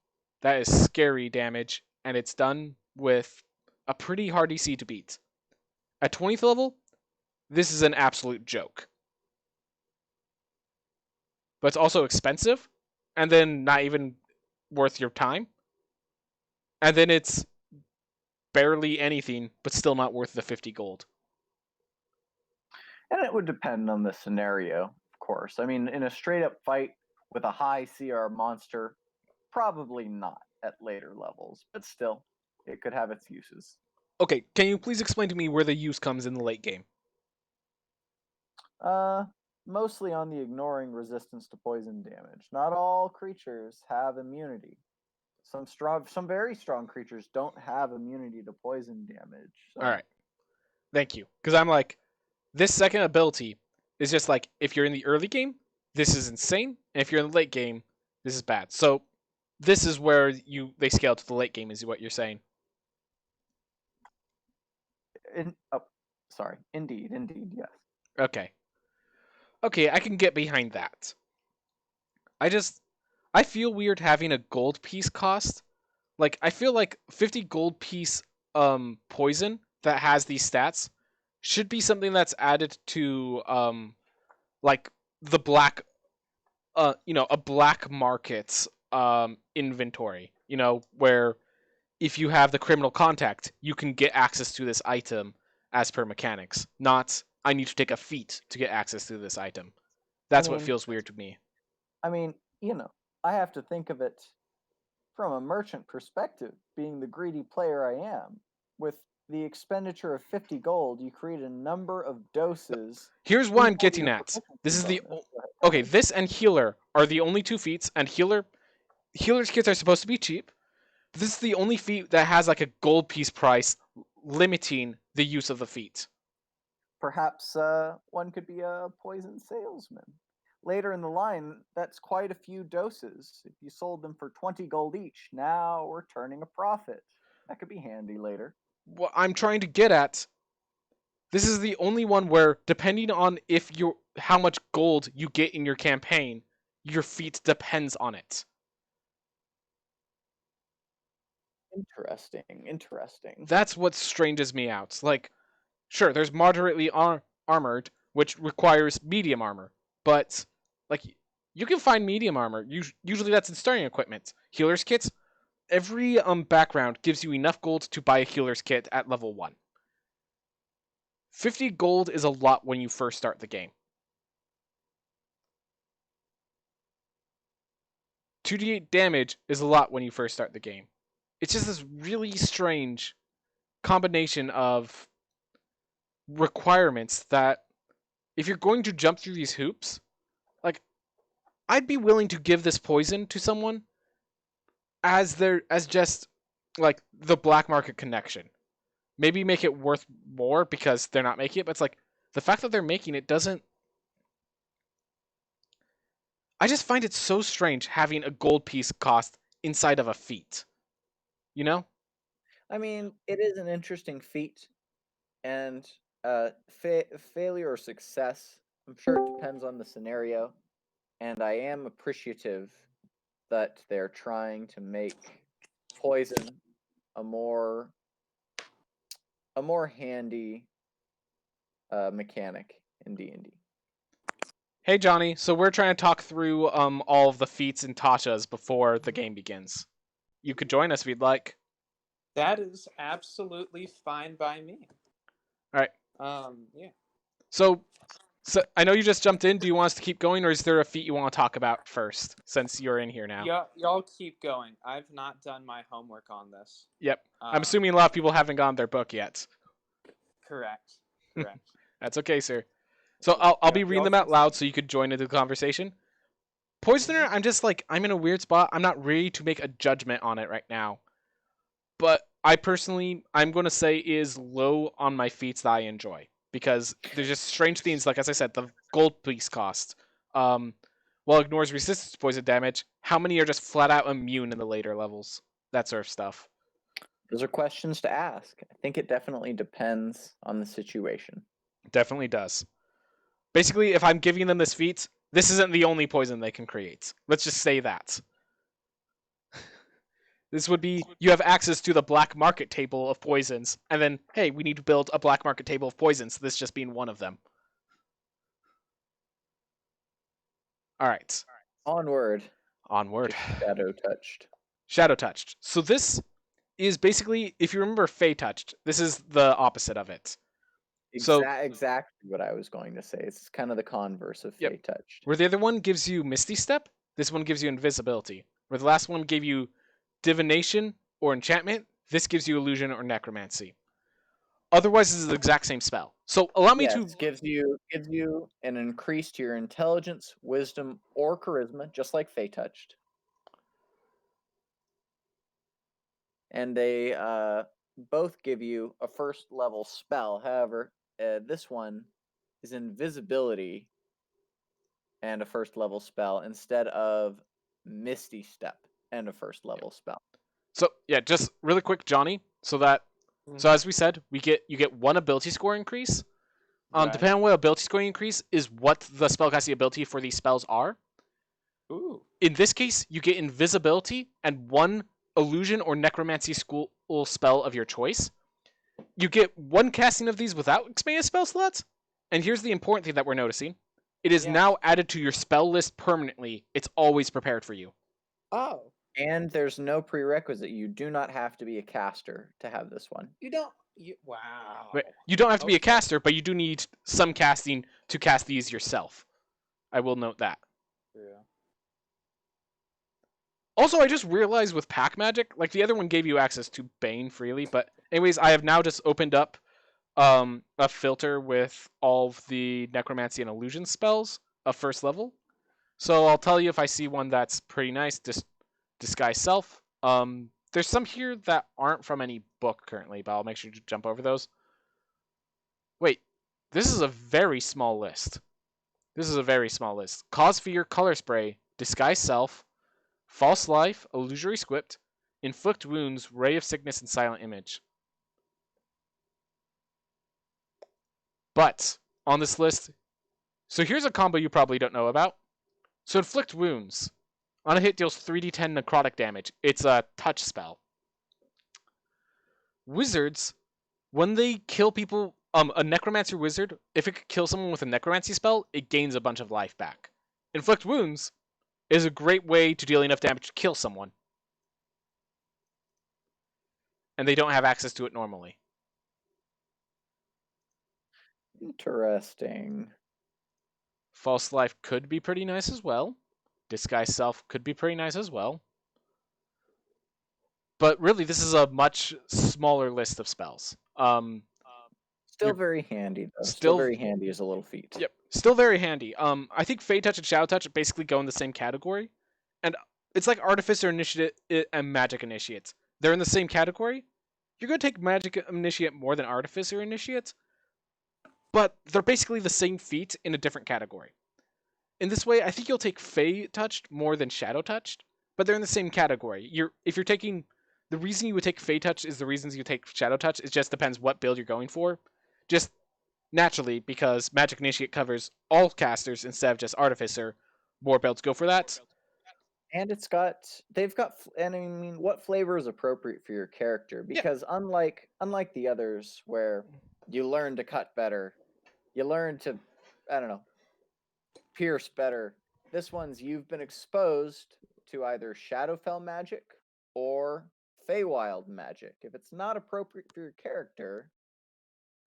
That is scary damage, and it's done with a pretty hard DC to beat. At 20th level, this is an absolute joke. But it's also expensive, and then not even worth your time. And then it's barely anything, but still not worth the 50 gold. And it would depend on the scenario, of course. I mean, in a straight up fight with a high CR monster, probably not at later levels, but still, it could have its uses. Okay, can you please explain to me where the use comes in the late game? Mostly on the ignoring resistance to poison damage. Not all creatures have immunity. Some very strong creatures don't have immunity to poison damage. So. All right, thank you. Because I'm like, this second ability is just like, if you're in the early game, this is insane, and if you're in the late game, this is bad. So this is where they scale to the late game, is what you're saying. Indeed, yes. Okay, I can get behind that. I feel weird having a gold piece cost. Like, I feel like 50 gold piece poison that has these stats should be something that's added to like the black a black market inventory, where if you have the criminal contact, you can get access to this item as per mechanics. Not, I need to take a feat to get access to this item. That's what feels weird to me. I mean, I have to think of it from a merchant perspective, being the greedy player I am. With the expenditure of 50 gold, you create a number of doses. Here's what I'm getting at. This is this and healer are the only two feats, and healer's kits are supposed to be cheap. This is the only feat that has like a gold piece price limiting the use of the feat. Perhaps one could be a poison salesman. Later in the line, that's quite a few doses. If you sold them for 20 gold each, now we're turning a profit. That could be handy later. What I'm trying to get at, this is the only one where, depending on how much gold you get in your campaign, your feat depends on it. Interesting. That's what stranges me out. Like, sure, there's moderately armored, which requires medium armor, but like, you can find medium armor. Usually that's in starting equipment. Healer's kits, every background gives you enough gold to buy a healer's kit at level 1. 50 gold is a lot when you first start the game. 2d8 damage is a lot when you first start the game. It's just this really strange combination of requirements that, if you're going to jump through these hoops, like, I'd be willing to give this poison to someone as just like the black market connection. Maybe make it worth more because they're not making it, but it's like, the fact that they're making it doesn't. I just find it so strange having a gold piece cost inside of a feat. I mean, it is an interesting feat, and failure or success, I'm sure it depends on the scenario, and I am appreciative that they're trying to make poison a more handy mechanic in D&D. Hey Johnny, so we're trying to talk through all of the feats and Tasha's before the game begins. You could join us if you'd like. That is absolutely fine by me. All right. Yeah. So I know you just jumped in. Do you want us to keep going, or is there a feat you want to talk about first, since you're in here now? Y'all keep going. I've not done my homework on this. Yep. I'm assuming a lot of people haven't gotten their book yet. Correct. That's okay, sir. So I'll be reading them out loud so you could join into the conversation. Poisoner, I'm just like, I'm in a weird spot. I'm not ready to make a judgment on it right now. But I personally, I'm going to say is low on my feats that I enjoy. Because there's just strange things, like as I said, the gold piece cost. While ignores resistance to poison damage, how many are just flat out immune in the later levels? That sort of stuff. Those are questions to ask. I think it definitely depends on the situation. Definitely does. Basically, if I'm giving them this feat, this isn't the only poison they can create. Let's just say that. This would be, you have access to the black market table of poisons, and then, hey, we need to build a black market table of poisons, this just being one of them. Alright. Onward. Onward. Shadow touched. Shadow touched. So this is basically, if you remember Fey touched, this is the opposite of it. So Exactly what I was going to say. It's kind of the converse of Fey touched. Where the other one gives you Misty Step, this one gives you Invisibility. Where the last one gave you Divination or Enchantment, this gives you Illusion or Necromancy. Otherwise, this is the exact same spell. So allow me to gives you an increase to your intelligence, wisdom, or charisma, just like Fey touched. And they both give you a first level spell. However, this one is invisibility and a first level spell instead of Misty Step and a first level spell. So yeah, just really quick, Johnny. So as we said, you get one ability score increase. Right. Depending on what ability score increase is what the spellcasting ability for these spells are. Ooh. In this case, you get invisibility and one illusion or necromancy school spell of your choice. You get one casting of these without expanded spell slots. And here's the important thing that we're noticing. It is now added to your spell list permanently. It's always prepared for you. Oh. And there's no prerequisite. You do not have to be a caster to have this one. Wow. Right. You don't have to be a caster, but you do need some casting to cast these yourself. I will note that. Yeah. Also, I just realized with pack magic, like the other one gave you access to Bane freely, but anyways, I have now just opened up a filter with all of the necromancy and illusion spells of first level. So I'll tell you if I see one that's pretty nice. Disguise Self. There's some here that aren't from any book currently, but I'll make sure to jump over those. Wait, this is a very small list. Cause Fear, Color Spray, Disguise Self, False Life, Illusory Script, Inflict Wounds, Ray of Sickness, and Silent Image. But on this list, so here's a combo you probably don't know about. So Inflict Wounds. On a hit, deals 3d10 necrotic damage. It's a touch spell. Wizards, when they kill people, a necromancer wizard, if it could kill someone with a necromancy spell, it gains a bunch of life back. Inflict Wounds is a great way to deal enough damage to kill someone. And they don't have access to it normally. Interesting. False Life could be pretty nice as well. Disguise Self could be pretty nice as well. But really, this is a much smaller list of spells. Still very handy, though. Still very handy as a little feat. Yep, still very handy. I think Fey Touch and Shadow Touch basically go in the same category. And it's like Artificer Initiate and Magic Initiates. They're in the same category. You're going to take Magic Initiate more than Artificer Initiate. But they're basically the same feat in a different category. In this way, I think you'll take Fey Touched more than Shadow Touched, but they're in the same category. If you're taking, the reason you would take Fey Touch is the reasons you take Shadow Touch. It just depends what build you're going for. Just naturally, because Magic Initiate covers all casters instead of just Artificer, more builds go for that. And and I mean, what flavor is appropriate for your character? Because unlike the others, where you learn to cut better, you learn to, I don't know, pierce better. This one's you've been exposed to either Shadowfell magic or Feywild magic. If it's not appropriate for your character,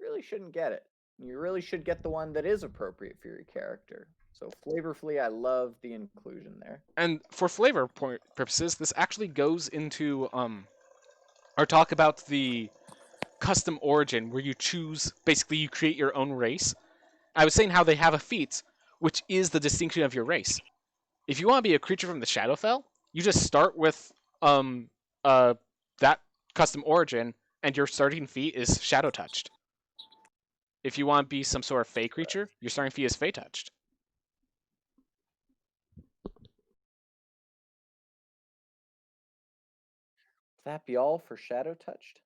you really shouldn't get it. You really should get the one that is appropriate for your character. So flavorfully, I love the inclusion there. And for flavor purposes, this actually goes into our talk about the custom origin, where you choose, basically you create your own race. I was saying how they have a feat, which is the distinction of your race. If you want to be a creature from the Shadowfell, you just start with that custom origin, and your starting feat is Shadow Touched. If you want to be some sort of Fey creature, your starting feat is Fey Touched. Would that be all for Shadow Touched?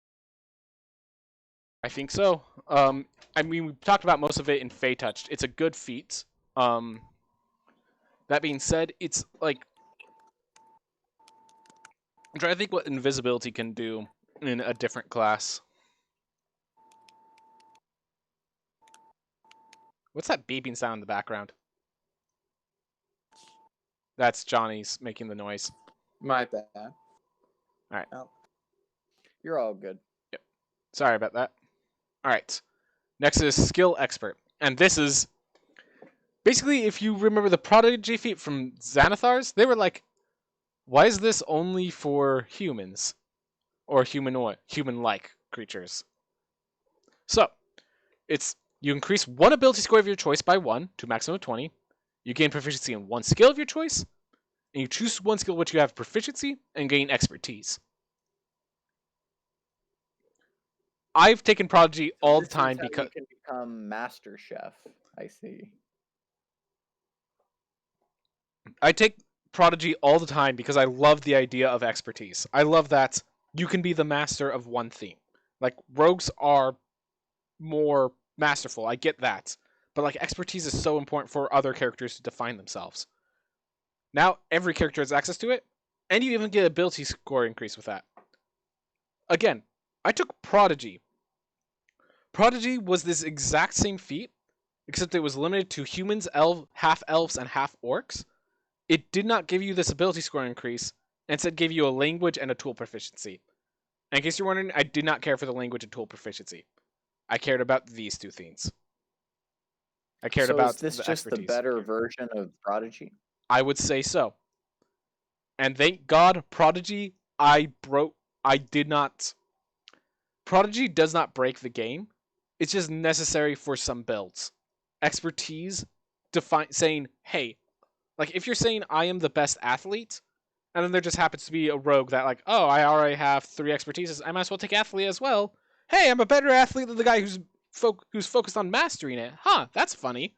I think so. I mean, we talked about most of it in Fey Touched. It's a good feat. That being said, it's like I'm trying to think what invisibility can do in a different class. What's that beeping sound in the background? That's Johnny's making the noise. My bad. Alright. Oh. You're all good. Sorry about that. Alright. Next is Skill Expert. And this is basically, if you remember the Prodigy feat from Xanathars, they were like, why is this only for humans? Or human-like creatures? So, it's you increase one ability score of your choice by 1 to maximum of 20. You gain proficiency in one skill of your choice. And you choose one skill which you have proficiency and gain expertise. I've taken Prodigy all the time because you can become Master Chef. I see. I take Prodigy all the time because I love the idea of expertise. I love that you can be the master of one theme. Like, rogues are more masterful. I get that. But, like, expertise is so important for other characters to define themselves. Now, every character has access to it, and you even get ability score increase with that. Again, I took Prodigy. Prodigy was this exact same feat, except it was limited to humans, half elves, and half orcs. It did not give you this ability score increase, and instead gave you a language and a tool proficiency. And in case you're wondering, I did not care for the language and tool proficiency. I cared about these two things. I cared about is this the just expertise. the better version of Prodigy? I would say so. And thank God, Prodigy, Prodigy does not break the game. It's just necessary for some builds. Expertise, saying, hey, like if you're saying I am the best athlete, and then there just happens to be a rogue that like, oh, I already have 3 expertises, I might as well take athlete as well. Hey, I'm a better athlete than the guy who's focused on mastering it. Huh, that's funny.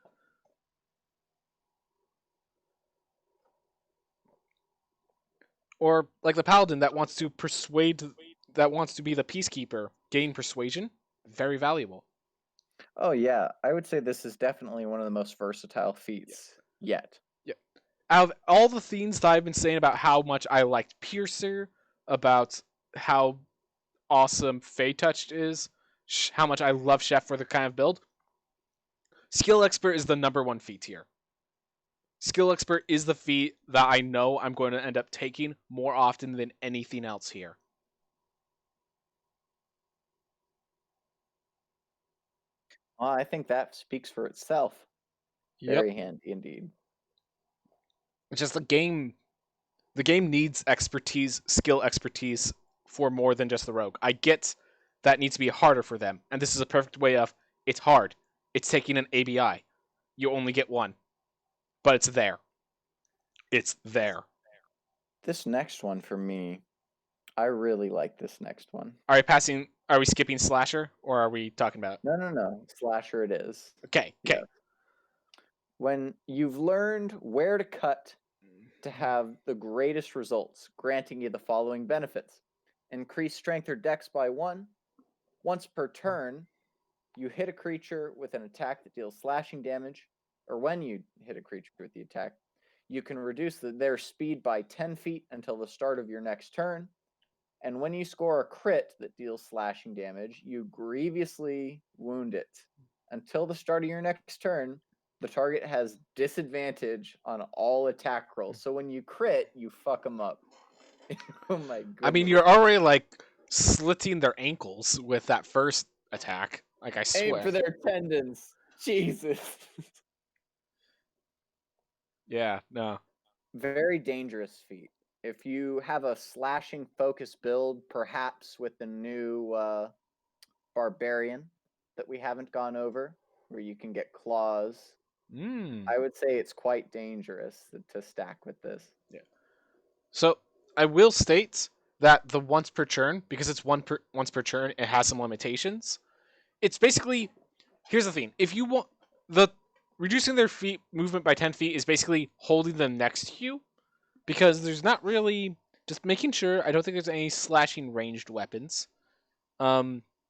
Or like the paladin that wants to be the peacekeeper, gain persuasion, very valuable. Oh yeah, I would say this is definitely one of the most versatile feats yet. Yeah. Out of all the things that I've been saying about how much I liked Piercer, about how awesome Fey Touched is, how much I love Chef for the kind of build, Skill Expert is the #1 feat here. Skill Expert is the feat that I know I'm going to end up taking more often than anything else here. Well, I think that speaks for itself. Very handy indeed. It's just the game needs expertise, skill expertise for more than just the rogue. I get that needs to be harder for them, and this is a perfect way of it's hard. It's taking an ABI. You only get one, but it's there. It's there. This next one for me, I really like this next one. Are we skipping Slasher, or are we talking about? No. Slasher it is. Okay. Yeah. When you've learned where to cut to have the greatest results, granting you the following benefits. Increase strength or dex by 1. Once per turn, you hit a creature with an attack that deals slashing damage, or when you hit a creature with the attack, you can reduce their speed by 10 feet until the start of your next turn. And when you score a crit that deals slashing damage, you grievously wound it. Until the start of your next turn, the target has disadvantage on all attack rolls. So when you crit, you fuck them up. Oh my goodness. I mean, you're already like slitting their ankles with that first attack. Like, I swear. Aim for their tendons. Jesus. Yeah, no. Very dangerous feat. If you have a slashing focus build, perhaps with the new Barbarian that we haven't gone over, where you can get claws, I would say it's quite dangerous to stack with this. So I will state that the once per turn, because it's once per turn, it has some limitations. It's basically, here's the thing: if you want the reducing their feet movement by 10 feet is basically holding them next to you, because there's not really, just making sure. I don't think there's any slashing ranged weapons.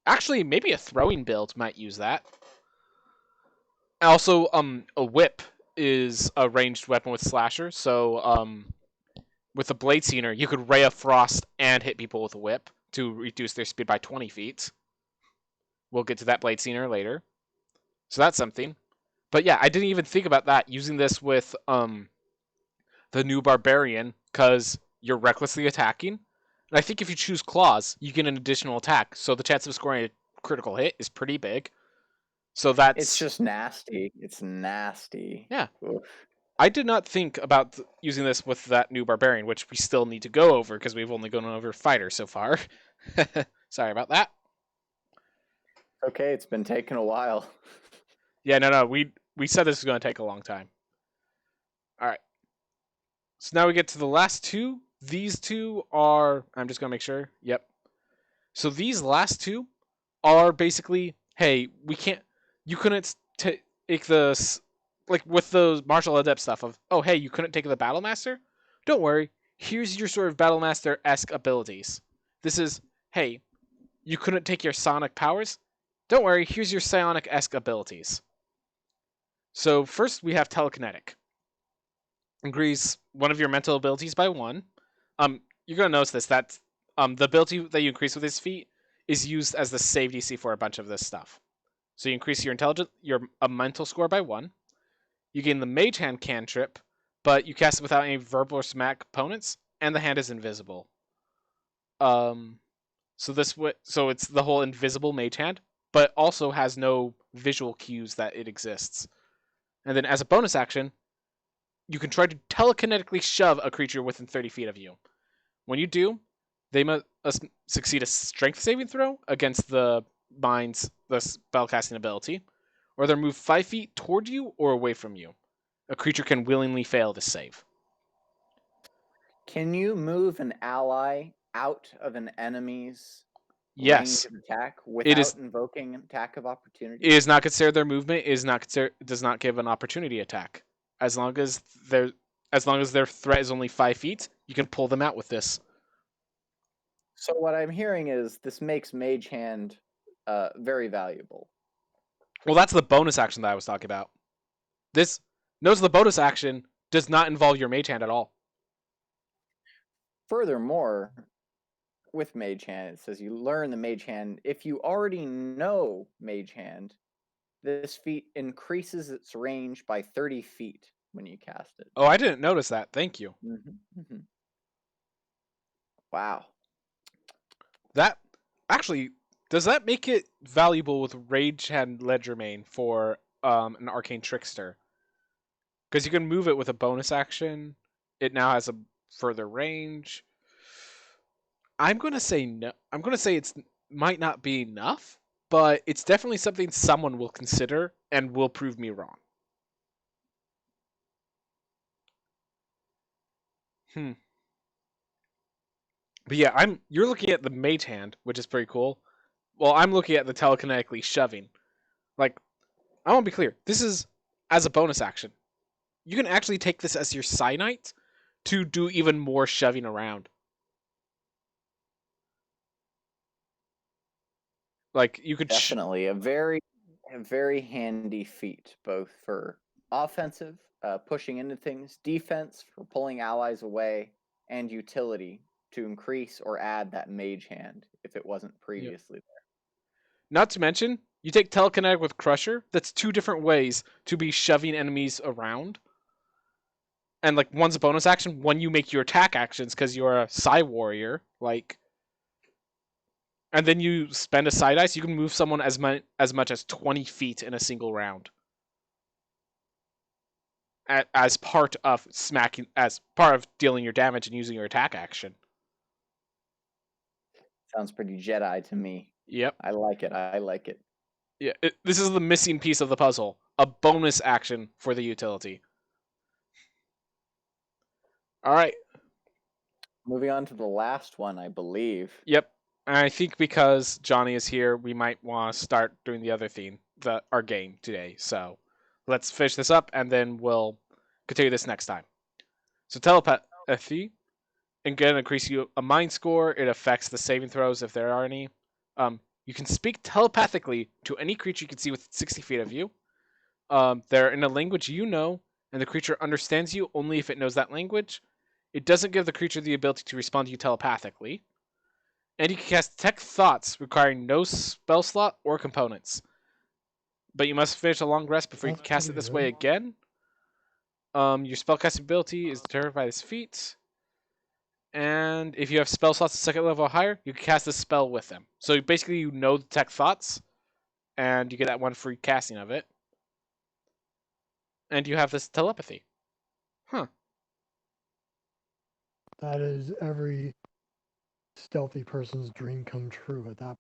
Actually, maybe a throwing build might use that. Also, a whip is a ranged weapon with slasher, so with a blade scener, you could ray of frost and hit people with a whip to reduce their speed by 20 feet. We'll get to that blade scener later. So that's something. But yeah, I didn't even think about that, using this with the new barbarian, because you're recklessly attacking. And I think if you choose claws, you get an additional attack, so the chance of scoring a critical hit is pretty big. So that's... It's just nasty. It's nasty. Yeah. Oof. I did not think about using this with that new barbarian, which we still need to go over because we've only gone over fighter so far. Sorry about that. Okay, it's been taking a while. Yeah, no, we said this was going to take a long time. All right. So now we get to the last two. These two are... I'm just going to make sure. Yep. So these last two are basically, hey, we can't... You couldn't take the... Like with the martial adept stuff of, oh, hey, you couldn't take the battle master? Don't worry. Here's your sort of battle master-esque abilities. This is, hey, you couldn't take your sonic powers? Don't worry. Here's your psionic-esque abilities. So first we have telekinetic. Increase one of your mental abilities by 1. You're gonna notice this, that the ability that you increase with this feat is used as the save DC for a bunch of this stuff. So you increase your mental score by 1. You gain the Mage Hand cantrip, but you cast it without any verbal or somatic components, and the hand is invisible. So it's the whole invisible Mage Hand, but also has no visual cues that it exists. And then as a bonus action, you can try to telekinetically shove a creature within 30 feet of you. When you do, they must succeed a strength saving throw against the spellcasting ability, or they're moved 5 feet toward you or away from you. A creature can willingly fail to save. Can you move an ally out of an enemy's Yes. range of attack without invoking an attack of opportunity? It is not considered their movement. It does not give an opportunity attack. As long as their threat is only 5 feet, you can pull them out with this. So what I'm hearing is this makes Mage Hand very valuable. Well, that's the bonus action that I was talking about. Notice the bonus action does not involve your Mage Hand at all. Furthermore, with Mage Hand, it says you learn the Mage Hand. If you already know Mage Hand, this feat increases its range by 30 feet when you cast it. Oh, I didn't notice that. Thank you. Wow. That actually, does that make it valuable with Rage Hand Ledgermane for an Arcane Trickster? Because you can move it with a bonus action. It now has a further range. I'm going to say no. I'm going to say it might not be enough, but it's definitely something someone will consider and will prove me wrong. But yeah, you're looking at the Mage Hand, which is pretty cool. Well, I'm looking at the telekinetically shoving. Like, I want to be clear. This is as a bonus action. You can actually take this as your Cyanite to do even more shoving around. Like, you could definitely a very handy feat, both for offensive, pushing into things, defense for pulling allies away, and utility to increase or add that Mage Hand if it wasn't previously there. Not to mention, you take Telekinetic with Crusher. That's 2 different ways to be shoving enemies around. And like, one's a bonus action, one you make your attack actions because you're a Psy Warrior. Like, and then you spend a side dice. You can move someone as much as 20 feet in a single round. As part of dealing your damage and using your attack action. Sounds pretty Jedi to me. Yep. I like it. Yeah, this is the missing piece of the puzzle. a bonus action for the utility. All right. Moving on to the last one, I believe. Yep. And I think because Johnny is here, we might want to start doing the other theme, our game today. So let's finish this up, and then we'll continue this next time. So telepathy, again, increase you a mind score. It affects the saving throws if there are any. You can speak telepathically to any creature you can see within 60 feet of you. They're in a language you know, and the creature understands you only if it knows that language. It doesn't give the creature the ability to respond to you telepathically. And you can cast Detect Thoughts, requiring no spell slot or components. But you must finish a long rest before you can cast it this way again. Your spellcasting ability is determined by this feat. And if you have spell slots at second level or higher, you can cast this spell with them. So basically you know Detect Thoughts, and you get that one free casting of it. And you have this telepathy. Huh. That is every stealthy person's dream come true at that point.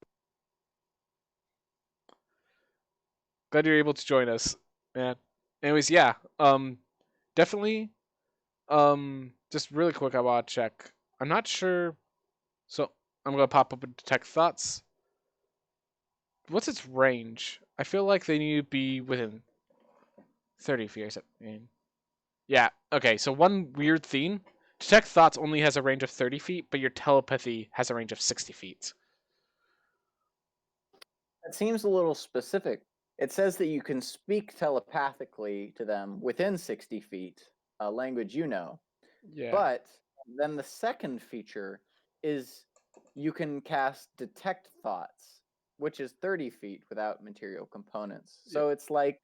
Glad you're able to join us, man. Anyways, yeah. Definitely. Just really quick, I want to check. I'm not sure. So I'm gonna pop up and Detect Thoughts. What's its range? I feel like they need to be within 30 feet or something. Yeah. Okay. So one weird thing: Detect Thoughts only has a range of 30 feet, but your telepathy has a range of 60 feet. That seems a little specific. It says that you can speak telepathically to them within 60 feet, a language you know. Yeah. But then the second feature is you can cast Detect Thoughts, which is 30 feet without material components. So it's like,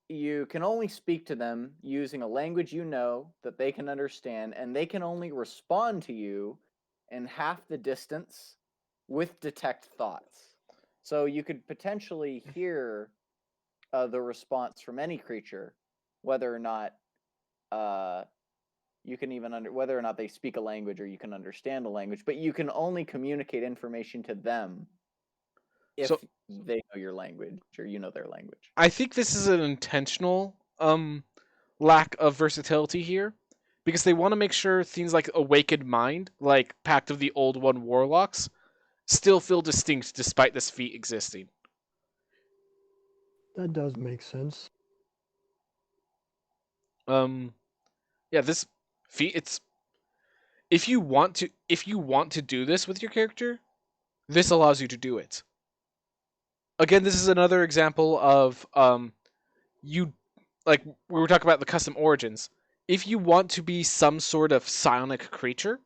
you can only speak to them using a language you know that they can understand, and they can only respond to you in half the distance with Detect Thoughts. So you could potentially hear the response from any creature, whether or not you can even whether or not they speak a language or you can understand a language, but you can only communicate information to them if they know your language or you know their language. I think this is an intentional lack of versatility here, because they want to make sure things like Awakened Mind, like Pact of the Old One Warlocks, still feel distinct despite this feat existing. That does make sense. Yeah, this feat, it's if you want to do this with your character, this allows you to do it. Again, this is another example of you, like we were talking about the custom origins. If you want to be some sort of psionic creature,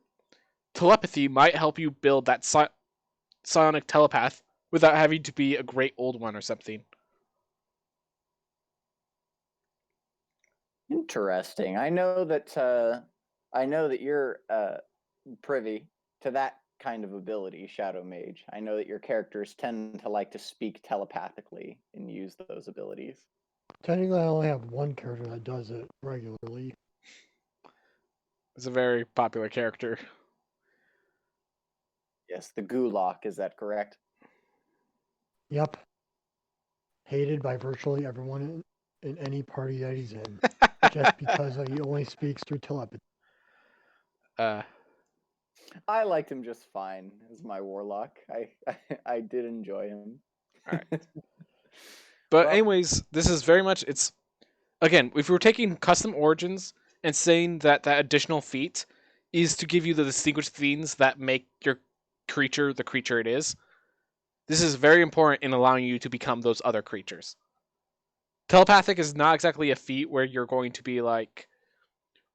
telepathy might help you build that psionic telepath without having to be a great old one or something. Interesting. I know that you're privy to that kind of ability, Shadow Mage. I know that your characters tend to like to speak telepathically and use those abilities. Technically, I only have one character that does it regularly. It's a very popular character. Yes, the Gulak, is that correct? Yep. Hated by virtually everyone in any party that he's in, just because he only speaks through telepathy. I liked him just fine as my warlock. I did enjoy him. All right. But Well, anyways, this is very much, it's, again, if we were taking custom origins and saying that that additional feat is to give you the distinguished things that make your creature the creature it is, this is very important in allowing you to become those other creatures. Telepathic is not exactly a feat where you're going to be like,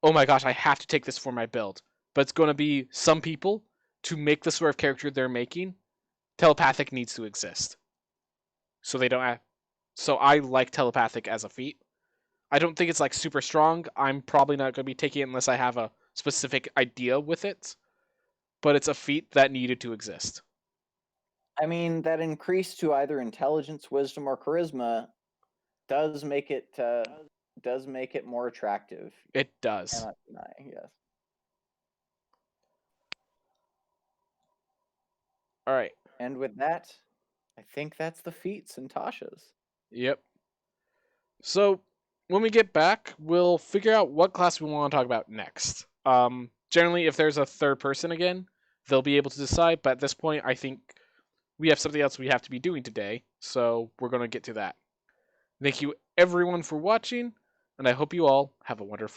oh my gosh, I have to take this for my build. But it's going to be some people, to make the sort of character they're making, telepathic needs to exist. So they don't have, so I like telepathic as a feat. I don't think it's like super strong. I'm probably not going to be taking it unless I have a specific idea with it. But it's a feat that needed to exist. I mean, that increase to either intelligence, wisdom, or charisma does make it more attractive. It does. Cannot deny, yes. All right. And with that, I think that's the Feats and Tasha's. Yep. So when we get back, we'll figure out what class we want to talk about next. Generally, if there's a third person again, they'll be able to decide. But at this point, I think we have something else we have to be doing today, so we're going to get to that. Thank you everyone for watching, and I hope you all have a wonderful